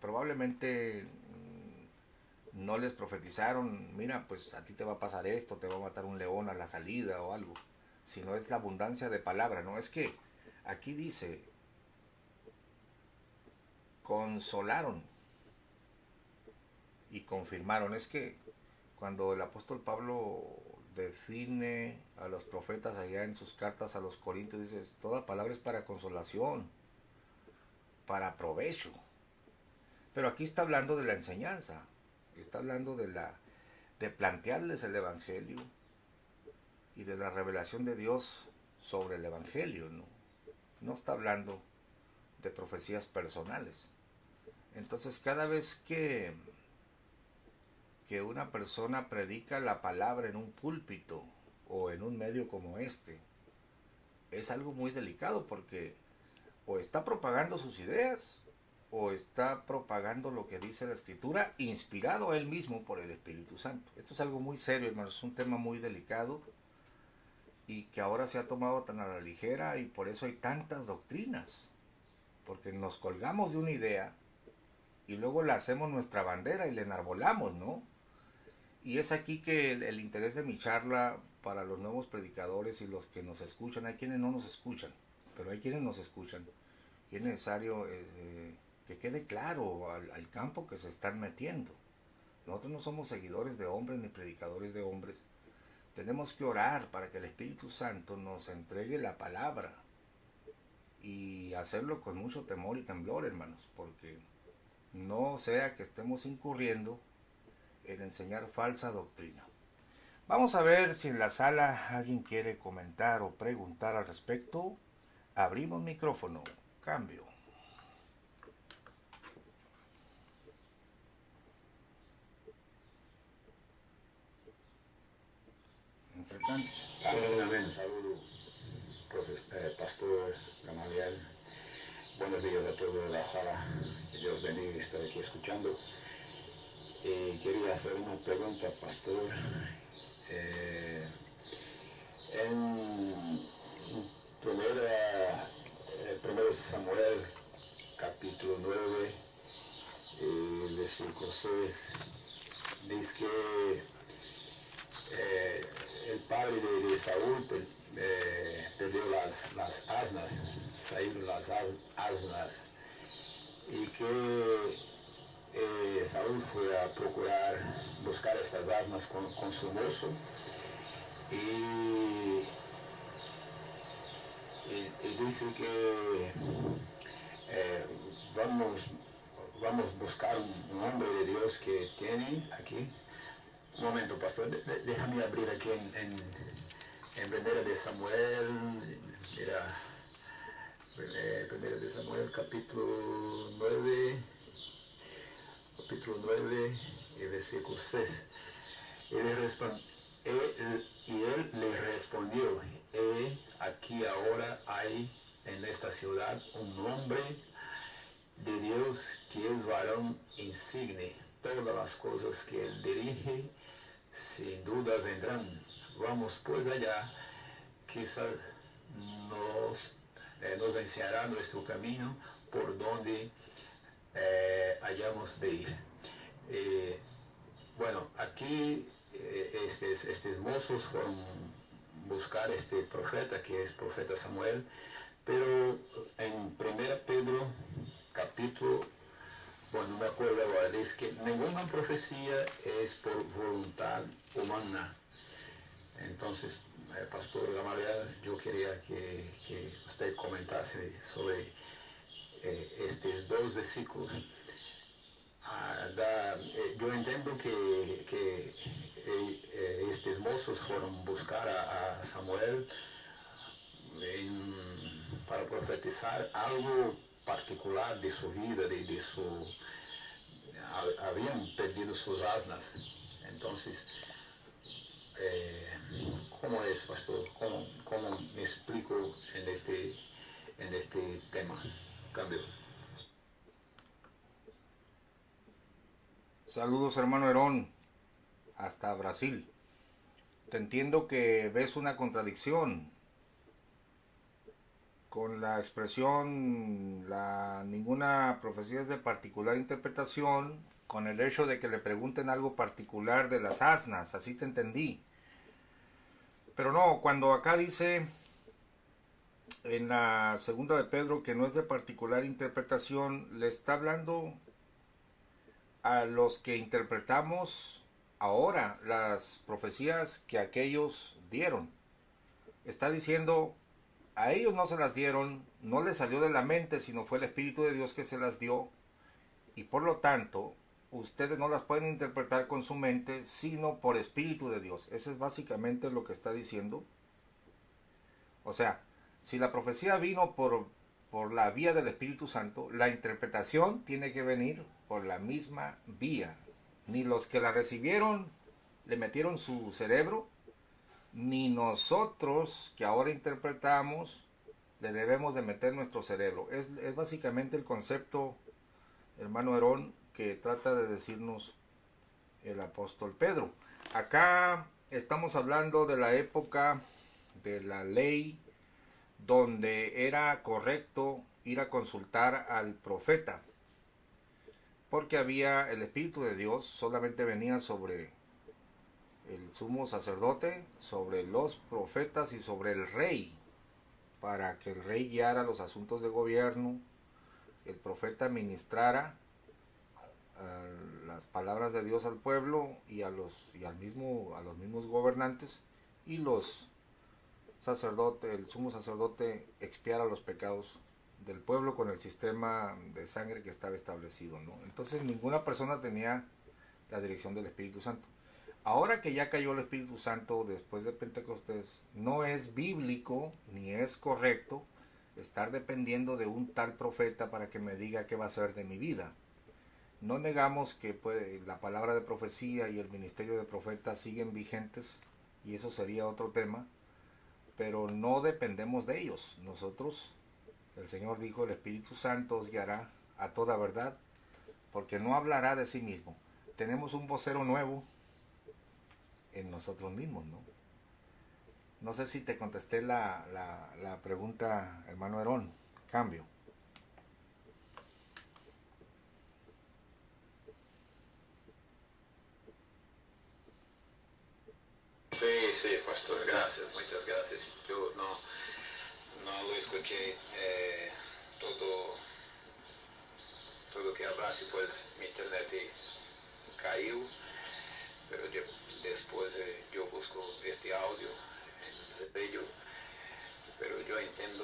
Probablemente no les profetizaron, mira, pues a ti te va a pasar esto, te va a matar un león a la salida o algo, sino es la abundancia de palabra, ¿no? Es que aquí dice, consolaron y confirmaron. Es que cuando el apóstol Pablo define a los profetas allá en sus cartas a los Corintios, dice, toda palabra es para consolación, para provecho. Pero aquí está hablando de la enseñanza, está hablando de plantearles el Evangelio y de la revelación de Dios sobre el Evangelio, ¿no? No está hablando de profecías personales. Entonces, cada vez que una persona predica la palabra en un púlpito o en un medio como este, es algo muy delicado, porque o está propagando sus ideas o está propagando lo que dice la Escritura, inspirado a él mismo por el Espíritu Santo. Esto es algo muy serio, hermanos, es un tema muy delicado y que ahora se ha tomado tan a la ligera, y por eso hay tantas doctrinas, porque nos colgamos de una idea y luego la hacemos nuestra bandera y la enarbolamos, ¿no? Y es aquí que el interés de mi charla para los nuevos predicadores y los que nos escuchan, hay quienes no nos escuchan, pero hay quienes nos escuchan, y es necesario que quede claro al campo que se están metiendo. Nosotros no somos seguidores de hombres ni predicadores de hombres. Tenemos que orar para que el Espíritu Santo nos entregue la palabra, y hacerlo con mucho temor y temblor, hermanos, porque no sea que estemos incurriendo en enseñar falsa doctrina. Vamos a ver si en la sala alguien quiere comentar o preguntar al respecto. Abrimos micrófono. Cambio. Entre tanto.
Amén. Saludo, Pastor Gamaliel. Buenos días a todos en la sala. Que Dios bendiga, estoy aquí escuchando. Quería hacer una pregunta, Pastor. En primero Samuel, capítulo 9, versículo 6, dice que el padre de Saúl perdió las asnas, salieron las asnas, y que Saúl fue a buscar estas asnas con su mozo, y dice que vamos a buscar un hombre de Dios que tiene aquí. Un momento, pastor, déjame abrir aquí en Primera de Samuel, mira, Primera de Samuel, capítulo 9, y versículo 6. Y él le respondió, aquí ahora hay en esta ciudad un hombre de Dios que es varón insigne. Todas las cosas que él dirige sin duda vendrán. Vamos pues allá, quizás nos enseñará nuestro camino por donde hayamos de ir. Bueno, aquí estos mozos fueron buscar este profeta, que es profeta Samuel, pero en 1 Pedro, capítulo, bueno, no me acuerdo ahora, dice que ninguna profecía es por voluntad humana. Entonces, Pastor Gamaliel, yo quería que usted comentase sobre estos dos versículos. Yo entiendo que estos mozos fueron buscar a Samuel para profetizar algo particular de su vida, habían perdido sus asnas. Entonces, ¿cómo es, pastor? ¿Cómo me explico en este tema? Cambio.
Saludos, hermano Herón, hasta Brasil. Te entiendo que ves una contradicción con la expresión ninguna profecía es de particular interpretación, con el hecho de que le pregunten algo particular de las asnas, así te entendí. Pero no, cuando acá dice en la segunda de Pedro que no es de particular interpretación, le está hablando a los que interpretamos ahora las profecías que aquellos dieron. Está diciendo, a ellos no se las dieron, no les salió de la mente, sino fue el Espíritu de Dios que se las dio, y por lo tanto, ustedes no las pueden interpretar con su mente, sino por Espíritu de Dios. Eso es básicamente lo que está diciendo. O sea, si la profecía vino por la vía del Espíritu Santo, la interpretación tiene que venir por la misma vía. Ni los que la recibieron le metieron su cerebro, ni nosotros que ahora interpretamos le debemos de meter nuestro cerebro. Es básicamente el concepto, hermano Herón, que trata de decirnos el apóstol Pedro. Acá estamos hablando de la época de la ley, donde era correcto ir a consultar al profeta, porque había el Espíritu de Dios, solamente venía sobre el sumo sacerdote, sobre los profetas y sobre el rey, para que el rey guiara los asuntos de gobierno, el profeta ministrara las palabras de Dios al pueblo y a los mismos gobernantes, y los sacerdote, el sumo sacerdote, expiara los pecados del pueblo con el sistema de sangre que estaba establecido, ¿no? Entonces ninguna persona tenía la dirección del Espíritu Santo. Ahora que ya cayó el Espíritu Santo después de Pentecostés, no es bíblico ni es correcto estar dependiendo de un tal profeta para que me diga qué va a ser de mi vida. No negamos que la palabra de profecía y el ministerio de profeta siguen vigentes, y eso sería otro tema, pero no dependemos de ellos. Nosotros, el Señor dijo, el Espíritu Santo os guiará a toda verdad, porque no hablará de sí mismo. Tenemos un vocero nuevo en nosotros mismos, ¿no? No sé si te contesté la pregunta, hermano Herón. Cambio.
Sí, sí, pastor, gracias, muchas gracias. Yo no lo escuché todo que hablaste, pues mi internet cayó, pero después yo busco este audio en ello, pero yo entiendo,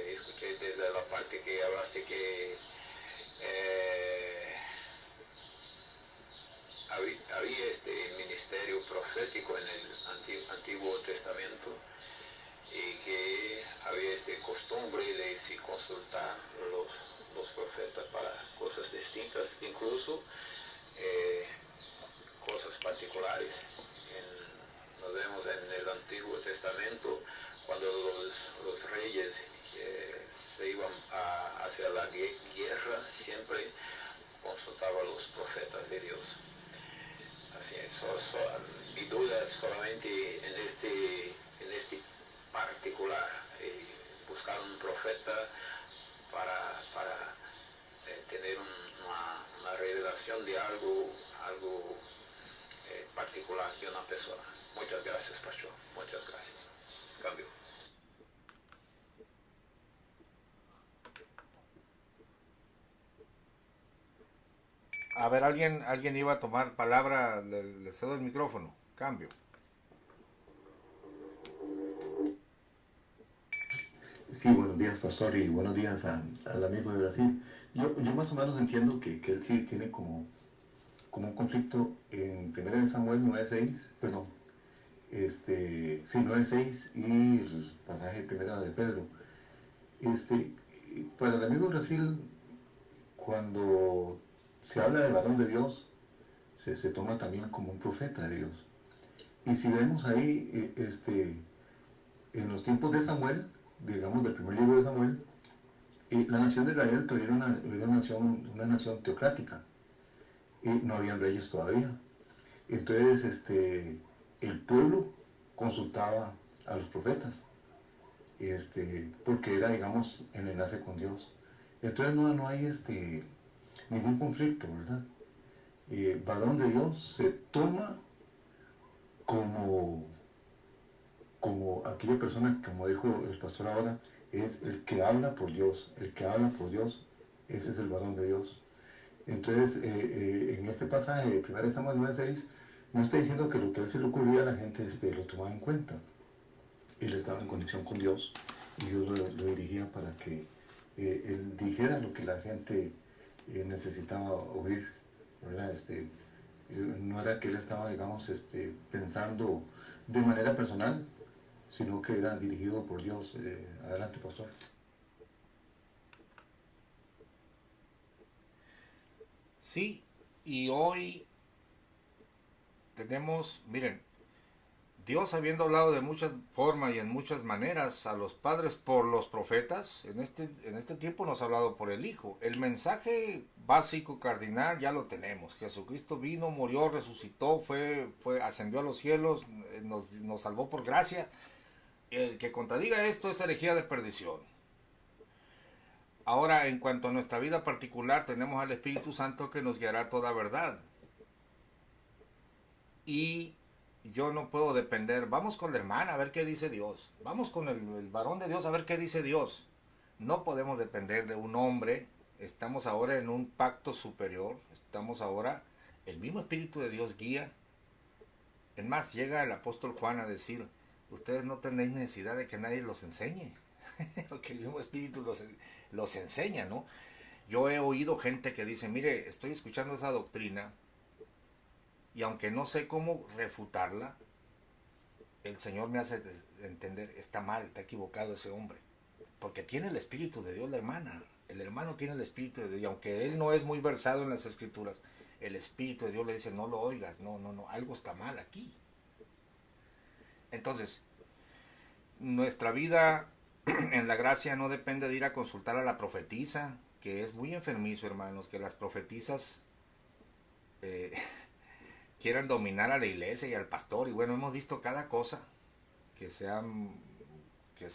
escuché desde la parte que hablaste que había este ministerio profético en el Antiguo Testamento y que había esta costumbre de si consultar los profetas para cosas distintas, incluso cosas particulares. Nos vemos en el Antiguo Testamento cuando los reyes se iban hacia la guerra, siempre consultaban a los profetas de Dios. Así es, mi duda es solamente en este particular, buscar un profeta para tener una revelación de algo particular de una persona. Muchas gracias, pastor. Muchas gracias. Cambio.
A ver, alguien iba a tomar palabra, le cedo el micrófono. Cambio.
Sí, buenos días, pastor, y buenos días al amigo de Brasil. Yo más o menos entiendo que él sí tiene como un conflicto en 1 Samuel 9:6, perdón, sí, 9:6 y el pasaje primero de Pedro. Para el amigo de Brasil, cuando se habla del varón de Dios, se toma también como un profeta de Dios. Y si vemos ahí, en los tiempos de Samuel, digamos del primer libro de Samuel, la nación de Israel todavía era una nación teocrática, y no habían reyes todavía. Entonces el pueblo consultaba a los profetas, porque era, digamos, el enlace con Dios. Entonces no hay ningún conflicto, ¿verdad? Varón de Dios se toma como aquella persona, como dijo el pastor ahora, es el que habla por Dios. El que habla por Dios, ese es el varón de Dios. Entonces, en este pasaje de 1 Samuel 9:6, no está diciendo que lo que a él se le ocurría a la gente lo tomaba en cuenta. Él estaba en conexión con Dios y Dios lo dirigía para que él dijera lo que la gente necesitaba oír, ¿verdad? No era que él estaba, digamos, pensando de manera personal, sino que era dirigido por Dios. Adelante, pastor.
Sí, y hoy tenemos, miren, Dios habiendo hablado de muchas formas y en muchas maneras a los padres por los profetas, en este tiempo nos ha hablado por el Hijo. El mensaje básico, cardinal, ya lo tenemos. Jesucristo vino, murió, resucitó, ascendió a los cielos, nos salvó por gracia. El que contradiga esto es herejía de perdición. Ahora, en cuanto a nuestra vida particular, tenemos al Espíritu Santo que nos guiará a toda verdad. Y yo no puedo depender. Vamos con la hermana a ver qué dice Dios. Vamos con el varón de Dios a ver qué dice Dios. No podemos depender de un hombre. Estamos ahora en un pacto superior. Estamos ahora, el mismo Espíritu de Dios guía. Es más, llega el apóstol Juan a decir, ustedes no tenéis necesidad de que nadie los enseñe. Porque el mismo Espíritu los enseña, ¿no? Yo he oído gente que dice, mire, estoy escuchando esa doctrina y aunque no sé cómo refutarla, el Señor me hace entender, está mal, está equivocado ese hombre. porque tiene el Espíritu de Dios la hermana. El hermano tiene el Espíritu de Dios, y aunque él no es muy versado en las Escrituras, el Espíritu de Dios le dice, no lo oigas, no, algo está mal aquí. Entonces, nuestra vida en la gracia no depende de ir a consultar a la profetisa, que es muy enfermizo, hermanos, que las profetisas quieran dominar a la iglesia y al pastor. Y bueno, hemos visto cada cosa que se ha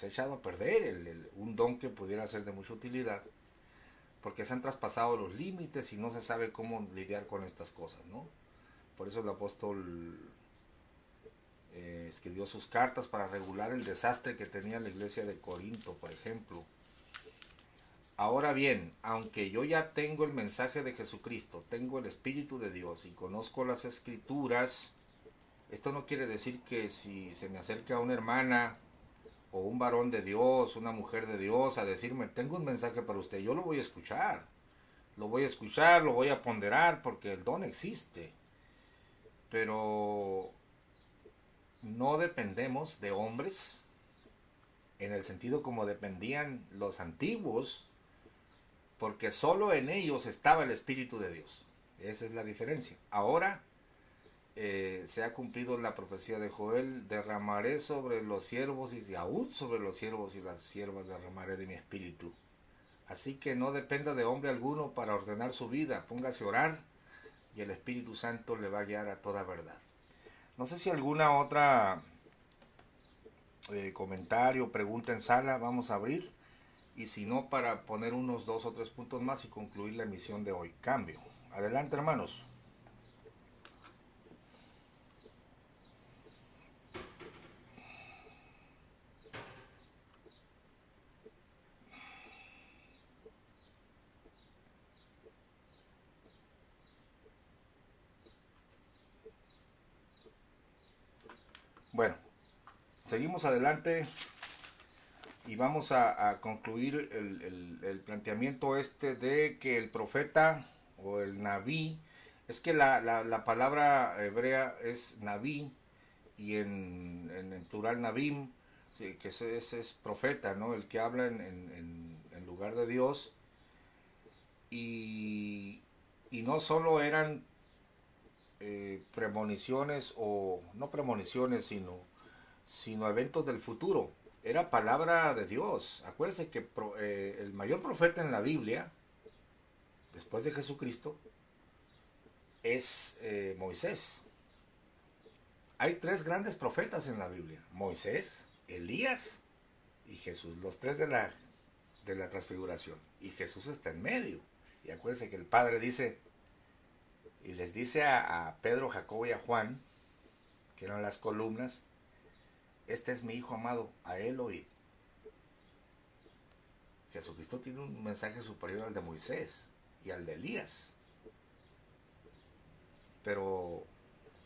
echado a perder, un don que pudiera ser de mucha utilidad, porque se han traspasado los límites y no se sabe cómo lidiar con estas cosas, ¿no? Por eso el apóstol escribió sus cartas para regular el desastre que tenía la iglesia de Corinto, por ejemplo. Ahora bien, aunque yo ya tengo el mensaje de Jesucristo, tengo el Espíritu de Dios y conozco las Escrituras, esto no quiere decir que si se me acerca una hermana o un varón de Dios, una mujer de Dios, a decirme, tengo un mensaje para usted, yo lo voy a escuchar, lo voy a ponderar, porque el don existe. Pero no dependemos de hombres, en el sentido como dependían los antiguos, porque solo en ellos estaba el Espíritu de Dios. Esa es la diferencia. Ahora se ha cumplido la profecía de Joel, derramaré sobre los siervos y aún sobre los siervos y las siervas derramaré de mi espíritu. Así que no dependa de hombre alguno para ordenar su vida, póngase a orar y el Espíritu Santo le va a guiar a toda verdad. No sé si alguna otra comentario, pregunta en sala vamos a abrir, y si no, para poner unos 2 o 3 puntos más y concluir la emisión de hoy. Cambio. Adelante, hermanos. Bueno, seguimos adelante y vamos a concluir el planteamiento de que el profeta o el Naví, es que la palabra hebrea es Naví y en plural Navim, que es profeta, ¿no? El que habla en lugar de Dios, y no solo eran premoniciones, o no premoniciones, sino eventos del futuro. Era palabra de Dios. Acuérdense que el mayor profeta en la Biblia, después de Jesucristo, es Moisés. Hay 3 grandes profetas en la Biblia: Moisés, Elías y Jesús, los 3 de la transfiguración, y Jesús está en medio. Y acuérdense que el Padre dice, y les dice a Pedro, Jacobo y a Juan, que eran las columnas, este es mi Hijo amado, a él oíd. Jesucristo tiene un mensaje superior al de Moisés y al de Elías. Pero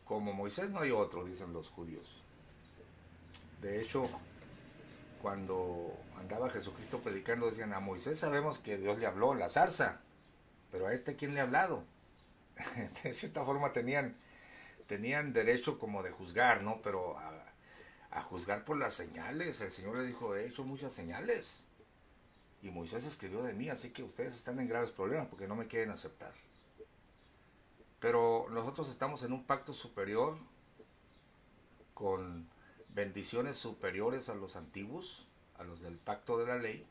como Moisés no hay otro, dicen los judíos. De hecho, cuando andaba Jesucristo predicando, decían, a Moisés sabemos que Dios le habló en la zarza, pero a este, ¿quién le ha hablado? De cierta forma tenían derecho como de juzgar, ¿no? Pero a juzgar por las señales. El Señor le dijo, he hecho muchas señales y Moisés escribió de mí, así que ustedes están en graves problemas porque no me quieren aceptar. Pero nosotros estamos en un pacto superior, con bendiciones superiores a los antiguos, a los del pacto de la ley.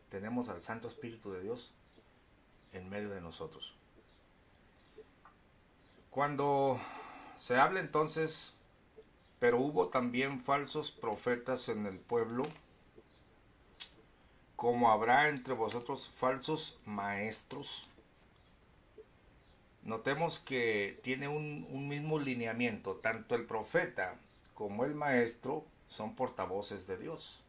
Tenemos al Santo Espíritu de Dios en medio de nosotros. Cuando se habla entonces, pero hubo también falsos profetas en el pueblo, como habrá entre vosotros falsos maestros. Notemos que tiene un mismo lineamiento. Tanto el profeta como el maestro son portavoces de Dios.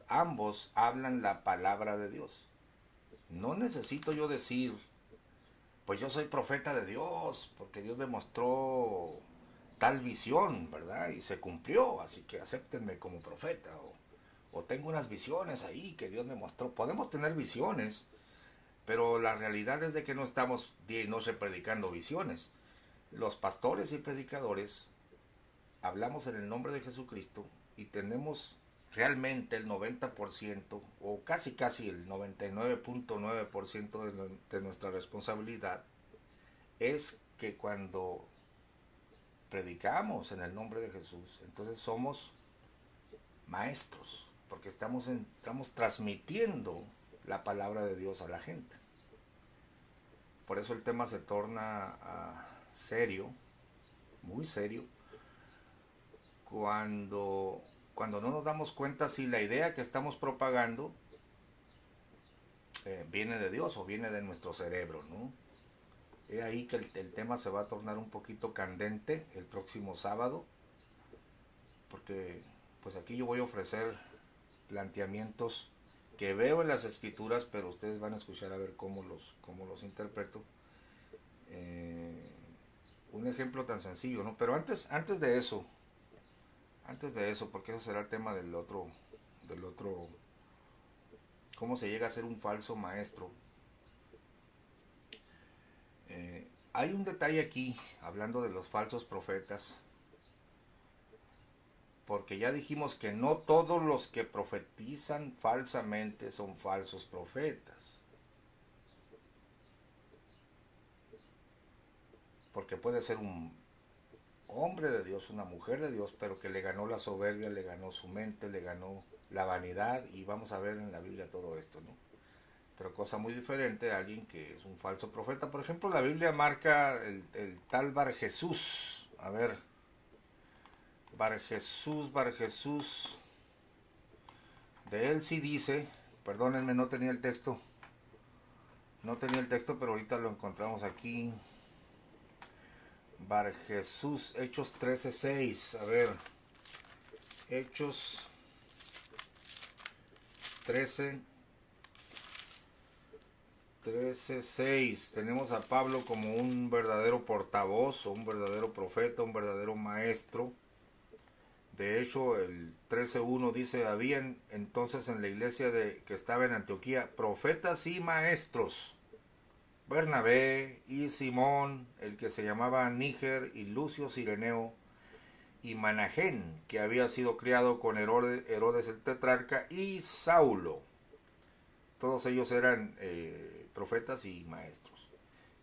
Ambos hablan la palabra de Dios. No necesito yo decir, pues yo soy profeta de Dios, porque Dios me mostró tal visión, ¿verdad? Y se cumplió, así que acéptenme como profeta. O tengo unas visiones ahí que Dios me mostró. Podemos tener visiones, pero la realidad es de que no estamos día y noche predicando visiones. Los pastores y predicadores hablamos en el nombre de Jesucristo y tenemos realmente el 90% o casi el 99.9% de nuestra responsabilidad es que cuando predicamos en el nombre de Jesús, entonces somos maestros, porque estamos transmitiendo la palabra de Dios a la gente. Por eso el tema se torna serio, muy serio, cuando no nos damos cuenta si la idea que estamos propagando viene de Dios o viene de nuestro cerebro, ¿no? Es ahí que el tema se va a tornar un poquito candente el próximo sábado, porque pues aquí yo voy a ofrecer planteamientos que veo en las escrituras, pero ustedes van a escuchar a ver cómo los interpreto. Un ejemplo tan sencillo, ¿no? Pero antes de eso, porque eso será el tema del otro, cómo se llega a ser un falso maestro. Hay un detalle aquí, hablando de los falsos profetas, porque ya dijimos que no todos los que profetizan falsamente son falsos profetas. Porque puede ser un hombre de Dios, una mujer de Dios, pero que le ganó la soberbia, le ganó su mente, le ganó la vanidad, y vamos a ver en la Biblia todo esto, ¿no? Pero cosa muy diferente a alguien que es un falso profeta. Por ejemplo, la Biblia marca el tal Bar Jesús. A ver, Bar Jesús. De él sí dice, perdónenme, no tenía el texto, pero ahorita lo encontramos aquí. Bar Jesús, Hechos 13:6. A ver, Hechos 13:6. Tenemos a Pablo como un verdadero portavoz, o un verdadero profeta, un verdadero maestro. De hecho, el 13:1 dice: habían entonces en la iglesia que estaba en Antioquía profetas y maestros, Bernabé y Simón, el que se llamaba Níger, y Lucio Cireneo, y Manahén, que había sido criado con Herodes el tetrarca, y Saulo. Todos ellos eran profetas y maestros.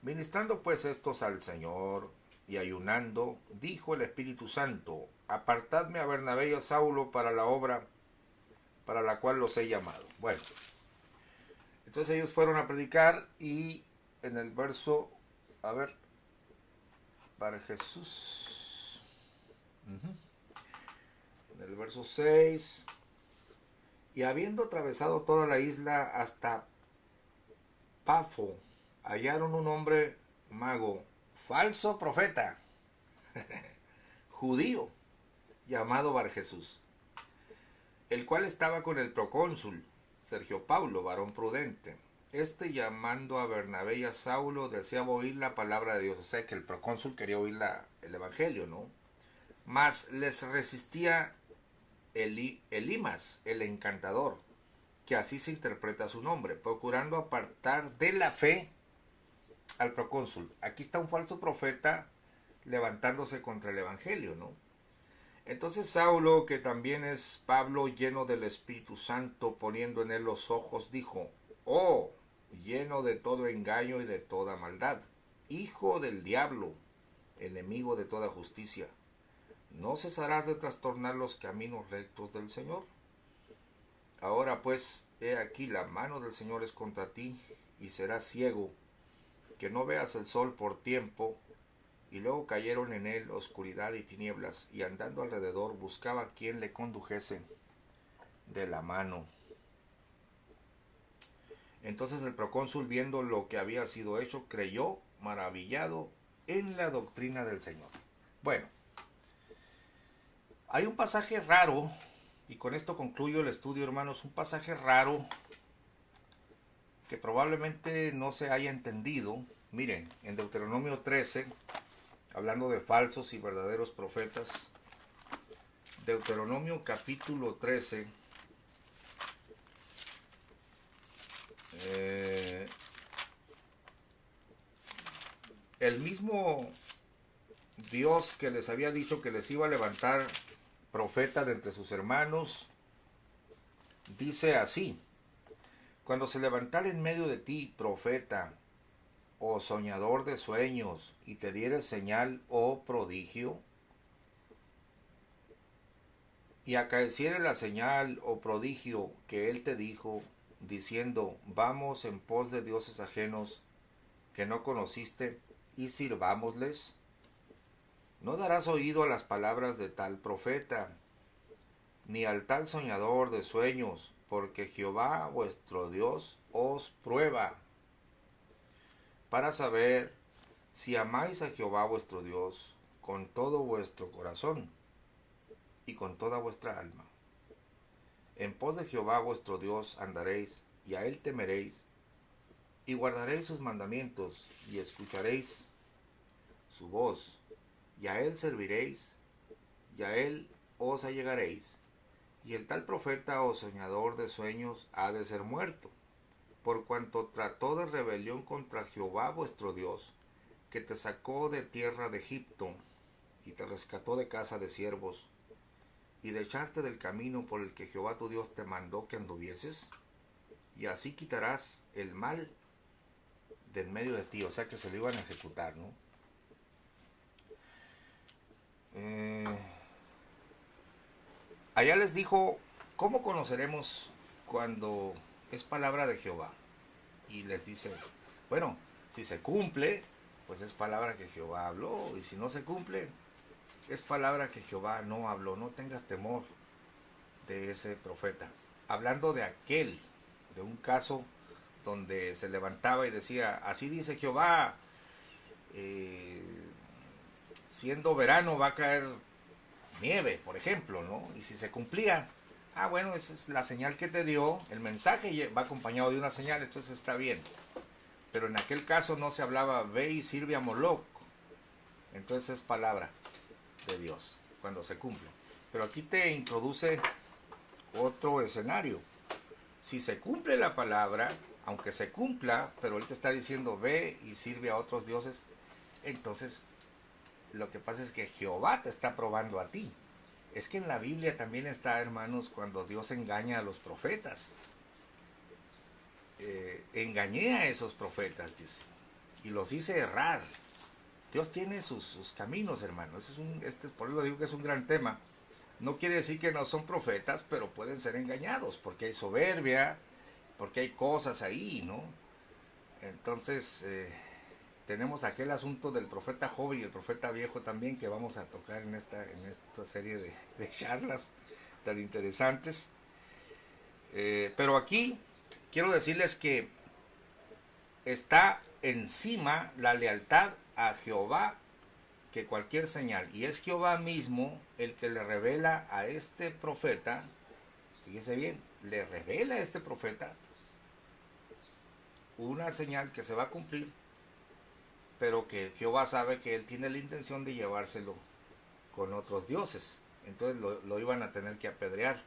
Ministrando pues estos al Señor y ayunando, dijo el Espíritu Santo: apartadme a Bernabé y a Saulo para la obra para la cual los he llamado. Bueno, entonces ellos fueron a predicar, y en el verso, a ver, para Jesús, en el verso 6, y habiendo atravesado toda la isla hasta Pafo, hallaron un hombre mago, falso profeta, judío, llamado Bar Jesús, el cual estaba con el procónsul Sergio Paulo, varón prudente. Este, llamando a Bernabé y a Saulo, deseaba oír la palabra de Dios. O sea que el procónsul quería oír el evangelio, ¿no? Mas les resistía Elimas, el encantador, que así se interpreta su nombre, procurando apartar de la fe al procónsul. Aquí está un falso profeta levantándose contra el evangelio, ¿no? Entonces Saulo, que también es Pablo, lleno del Espíritu Santo, poniendo en él los ojos, dijo: oh, lleno de todo engaño y de toda maldad, hijo del diablo, enemigo de toda justicia, ¿no cesarás de trastornar los caminos rectos del Señor? Ahora pues, he aquí, la mano del Señor es contra ti, y serás ciego, que no veas el sol por tiempo. Y luego cayeron en él oscuridad y tinieblas, y andando alrededor buscaba quien le condujese de la mano. Entonces el procónsul, viendo lo que había sido hecho, creyó, maravillado en la doctrina del Señor. Bueno, hay un pasaje raro, y con esto concluyo el estudio, hermanos, un pasaje raro que probablemente no se haya entendido. Miren, en Deuteronomio 13, hablando de falsos y verdaderos profetas, Deuteronomio capítulo 13, el mismo Dios que les había dicho que les iba a levantar profeta de entre sus hermanos, dice así: cuando se levantare en medio de ti profeta o soñador de sueños y te diere señal o prodigio, y acaeciere la señal o prodigio que él te dijo, diciendo, vamos en pos de dioses ajenos que no conociste y sirvámosles, no darás oído a las palabras de tal profeta, ni al tal soñador de sueños, porque Jehová vuestro Dios os prueba, para saber si amáis a Jehová vuestro Dios con todo vuestro corazón y con toda vuestra alma. En pos de Jehová vuestro Dios andaréis, y a él temeréis, y guardaréis sus mandamientos, y escucharéis su voz, y a él serviréis, y a él os allegaréis. Y el tal profeta o soñador de sueños ha de ser muerto, por cuanto trató de rebelión contra Jehová vuestro Dios, que te sacó de tierra de Egipto, y te rescató de casa de siervos, y de echarte del camino por el que Jehová tu Dios te mandó que anduvieses, y así quitarás el mal de en medio de ti. O sea que se lo iban a ejecutar, ¿no? Allá les dijo, ¿cómo conoceremos cuando es palabra de Jehová? Y les dice, bueno, si se cumple, pues es palabra que Jehová habló, y si no se cumple, es palabra que Jehová no habló. No tengas temor de ese profeta. Hablando de aquel, de un caso donde se levantaba y decía, así dice Jehová, siendo verano va a caer nieve, por ejemplo, ¿no? Y si se cumplía, bueno, esa es la señal que te dio, el mensaje va acompañado de una señal, entonces está bien. Pero en aquel caso no se hablaba, ve y sirve a Moloc, entonces es palabra de Dios, cuando se cumple. Pero aquí te introduce otro escenario. Si se cumple la palabra, aunque se cumpla, pero él te está diciendo, ve y sirve a otros dioses, entonces lo que pasa es que Jehová te está probando a ti. Es que en la Biblia también está, hermanos, cuando Dios engaña a los profetas. Engañé a esos profetas, dice, y los hice errar. Dios tiene sus caminos, hermanos. Por eso digo que es un gran tema. No quiere decir que no son profetas, pero pueden ser engañados, porque hay soberbia, porque hay cosas ahí, ¿no? Entonces, tenemos aquel asunto del profeta joven y el profeta viejo también, que vamos a tocar en esta serie de charlas tan interesantes. Pero aquí quiero decirles que está encima la lealtad a Jehová que cualquier señal, y es Jehová mismo el que le revela a este profeta, fíjese bien, le revela a este profeta una señal que se va a cumplir, pero que Jehová sabe que él tiene la intención de llevárselo con otros dioses. Entonces lo iban a tener que apedrear,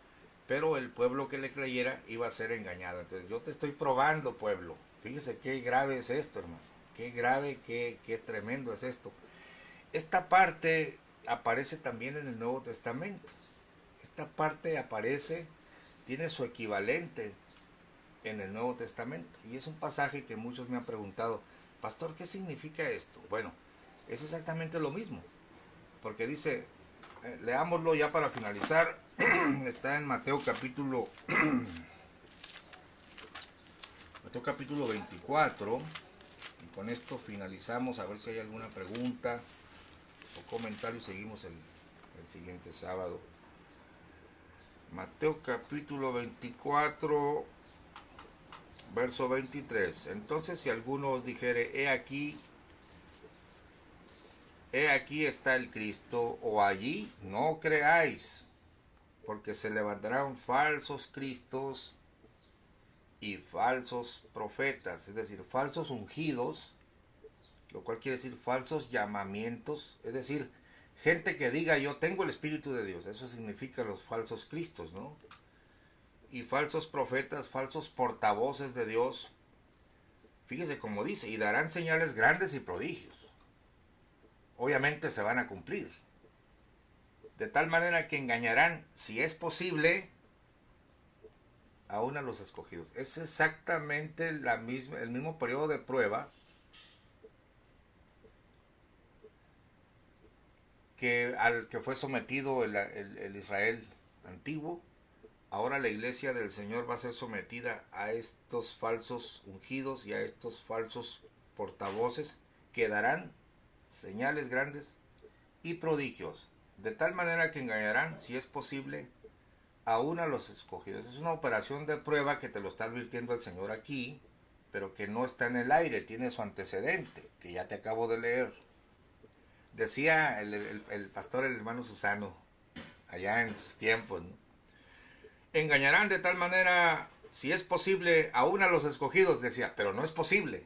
pero el pueblo que le creyera iba a ser engañado. Entonces yo te estoy probando, pueblo. Fíjese qué grave es esto, hermano, qué grave, qué tremendo es esto. Esta parte aparece también en el Nuevo Testamento. Esta parte aparece, tiene su equivalente en el Nuevo Testamento, y es un pasaje que muchos me han preguntado, pastor, ¿qué significa esto? Bueno, es exactamente lo mismo, porque dice, leámoslo ya para finalizar, está en Mateo capítulo 24, y con esto finalizamos, a ver si hay alguna pregunta o comentario, y seguimos el siguiente sábado. Mateo capítulo 24, verso 23. Entonces si alguno os dijere, he aquí está el Cristo, o allí, no creáis, porque se levantarán falsos cristos y falsos profetas, es decir, falsos ungidos, lo cual quiere decir falsos llamamientos, es decir, gente que diga yo tengo el Espíritu de Dios, eso significa los falsos cristos, ¿no? Y falsos profetas, falsos portavoces de Dios. Fíjese como dice, y darán señales grandes y prodigios. Obviamente se van a cumplir. De tal manera que engañarán, si es posible, aún a los escogidos. Es exactamente el mismo periodo de prueba que al que fue sometido el Israel antiguo. Ahora la iglesia del Señor va a ser sometida a estos falsos ungidos y a estos falsos portavoces que darán señales grandes y prodigios, de tal manera que engañarán, si es posible, aún a los escogidos. Es una operación de prueba que te lo está advirtiendo el Señor aquí, pero que no está en el aire, tiene su antecedente, que ya te acabo de leer. Decía el pastor, el hermano Susano, allá en sus tiempos, ¿no? Engañarán de tal manera, si es posible, aún a los escogidos, decía, pero no es posible.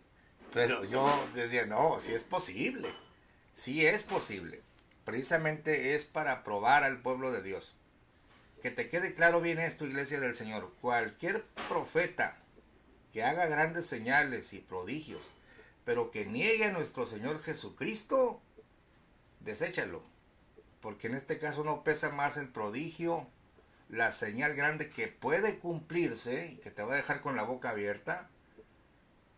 Pero yo decía, no, sí es posible, sí es posible. Precisamente es para probar al pueblo de Dios. Que te quede claro bien esto, iglesia del Señor. Cualquier profeta que haga grandes señales y prodigios, pero que niegue a nuestro Señor Jesucristo, deséchalo. Porque en este caso no pesa más el prodigio, la señal grande que puede cumplirse, que te va a dejar con la boca abierta,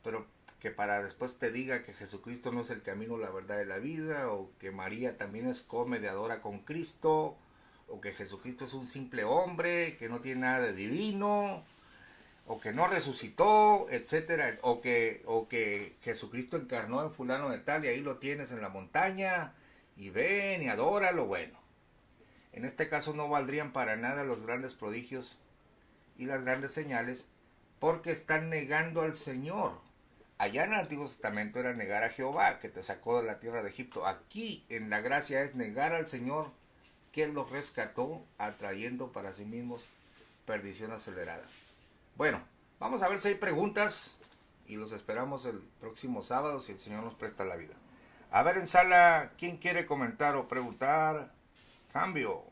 pero que para después te diga que Jesucristo no es el camino, la verdad y la vida, o que María también es comediadora con Cristo, o que Jesucristo es un simple hombre, que no tiene nada de divino, o que no resucitó, etcétera, o que Jesucristo encarnó en fulano de tal y ahí lo tienes en la montaña, y ven y adóralo. Bueno, en este caso no valdrían para nada los grandes prodigios y las grandes señales, porque están negando al Señor. Allá en el Antiguo Testamento era negar a Jehová, que te sacó de la tierra de Egipto. Aquí en la gracia es negar al Señor, que los rescató, atrayendo para sí mismos perdición acelerada. Bueno, vamos a ver si hay preguntas y los esperamos el próximo sábado si el Señor nos presta la vida. A ver en sala, ¿quién quiere comentar o preguntar? Cambio.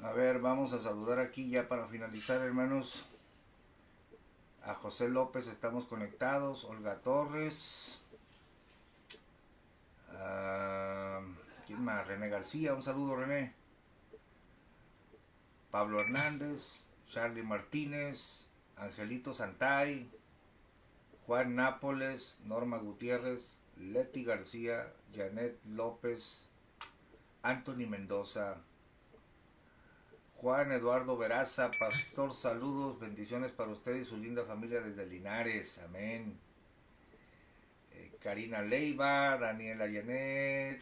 A ver, vamos a saludar aquí ya para finalizar, hermanos. A José López estamos conectados, Olga Torres. ¿Quién más? René García, un saludo, René. Pablo Hernández, Charlie Martínez, Angelito Santay, Juan Nápoles, Norma Gutiérrez, Leti García, Janet López, Anthony Mendoza, Juan Eduardo Veraza, pastor, saludos, bendiciones para usted y su linda familia desde Linares, amén. Karina Leiva, Daniela Yanet,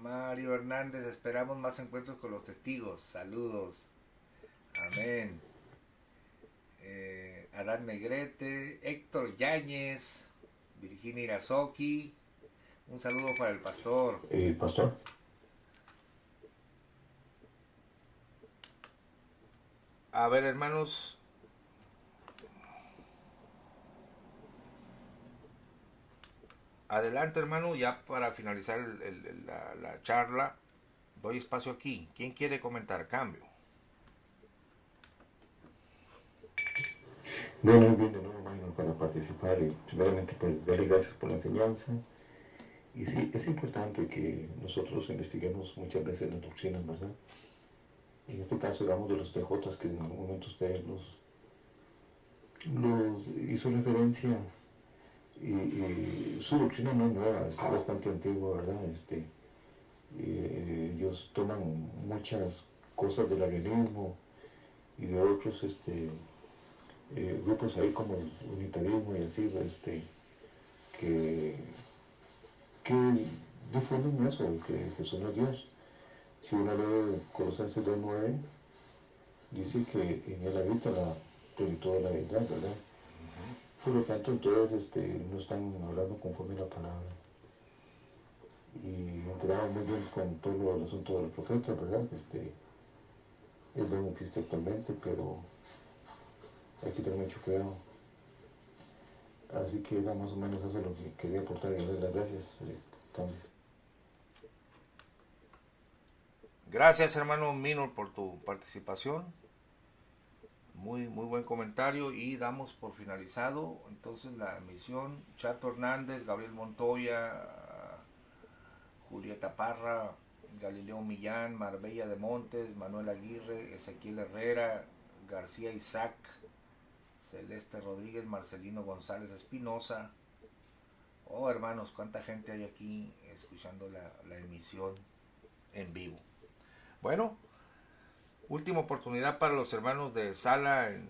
Mario Hernández, esperamos más encuentros con los testigos, saludos, amén. Adán Negrete, Héctor Yáñez, Virginia Irazoki, un saludo para el pastor.
Pastor.
A ver, hermanos. Adelante, hermano, ya para finalizar la charla, doy espacio aquí. ¿Quién quiere comentar? Cambio.
Bueno, bien de nuevo, hermano, para participar y primeramente pues, darle gracias por la enseñanza. Y sí, es importante que nosotros investiguemos muchas veces las doctrinas, ¿verdad? En este caso, digamos, de los TJs, que en algún momento usted los hizo referencia, y su doctrina no es nueva, es bastante antigua, ¿verdad? Ellos toman muchas cosas del arianismo y de otros grupos ahí como el unitarismo y así, que difunden eso, que Jesús no es Dios. Si uno lee Colosenses 2:9, dice que en él habita la plenitud de la verdad, ¿verdad? Por lo tanto, entonces no están hablando conforme a la palabra. Y entramos muy bien con todo el asunto de los profetas, ¿verdad? El don existe actualmente, pero hay que tener mucho cuidado. Así que era más o menos eso lo que quería aportar y darle las gracias, Cambio.
Gracias, hermano Minor, por tu participación. Muy buen comentario, y damos por finalizado entonces la emisión. Chato Hernández, Gabriel Montoya, Julieta Parra, Galileo Millán, Marbella de Montes, Manuel Aguirre, Ezequiel Herrera, García Isaac, Celeste Rodríguez, Marcelino González Espinosa. Oh, hermanos, cuánta gente hay aquí escuchando la emisión en vivo. Bueno, última oportunidad para los hermanos de sala en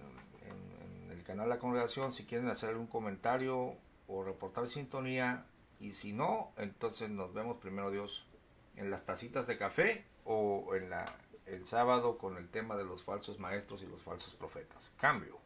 el canal La Congregación, si quieren hacer algún comentario o reportar sintonía, y si no, entonces nos vemos, primero Dios, en las tacitas de café o en el sábado con el tema de los falsos maestros y los falsos profetas. Cambio.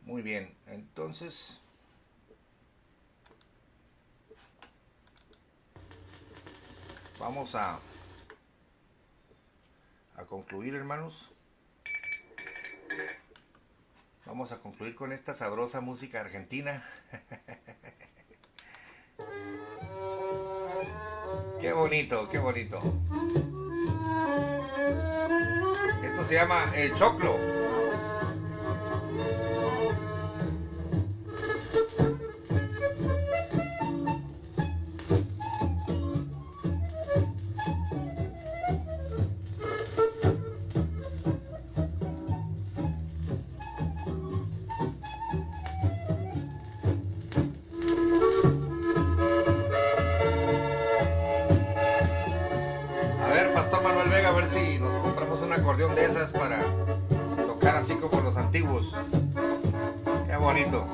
Muy bien, entonces vamos a concluir, hermanos. Vamos a concluir con esta sabrosa música argentina. Qué bonito, qué bonito. Esto se llama El Choclo. De esas para tocar así como los antiguos. Qué bonito.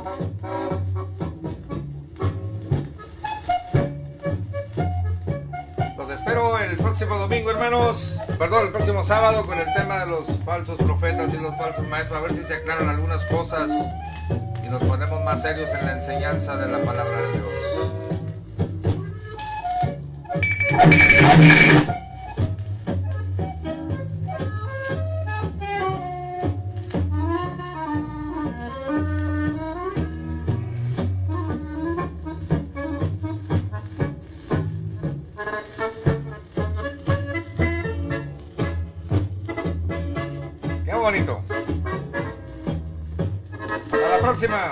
Los espero el próximo domingo, hermanos. Perdón, el próximo sábado, con el tema de los falsos profetas y los falsos maestros. A ver si se aclaran algunas cosas y nos ponemos más serios en la enseñanza de la palabra de Dios. Bonito. Hasta la próxima.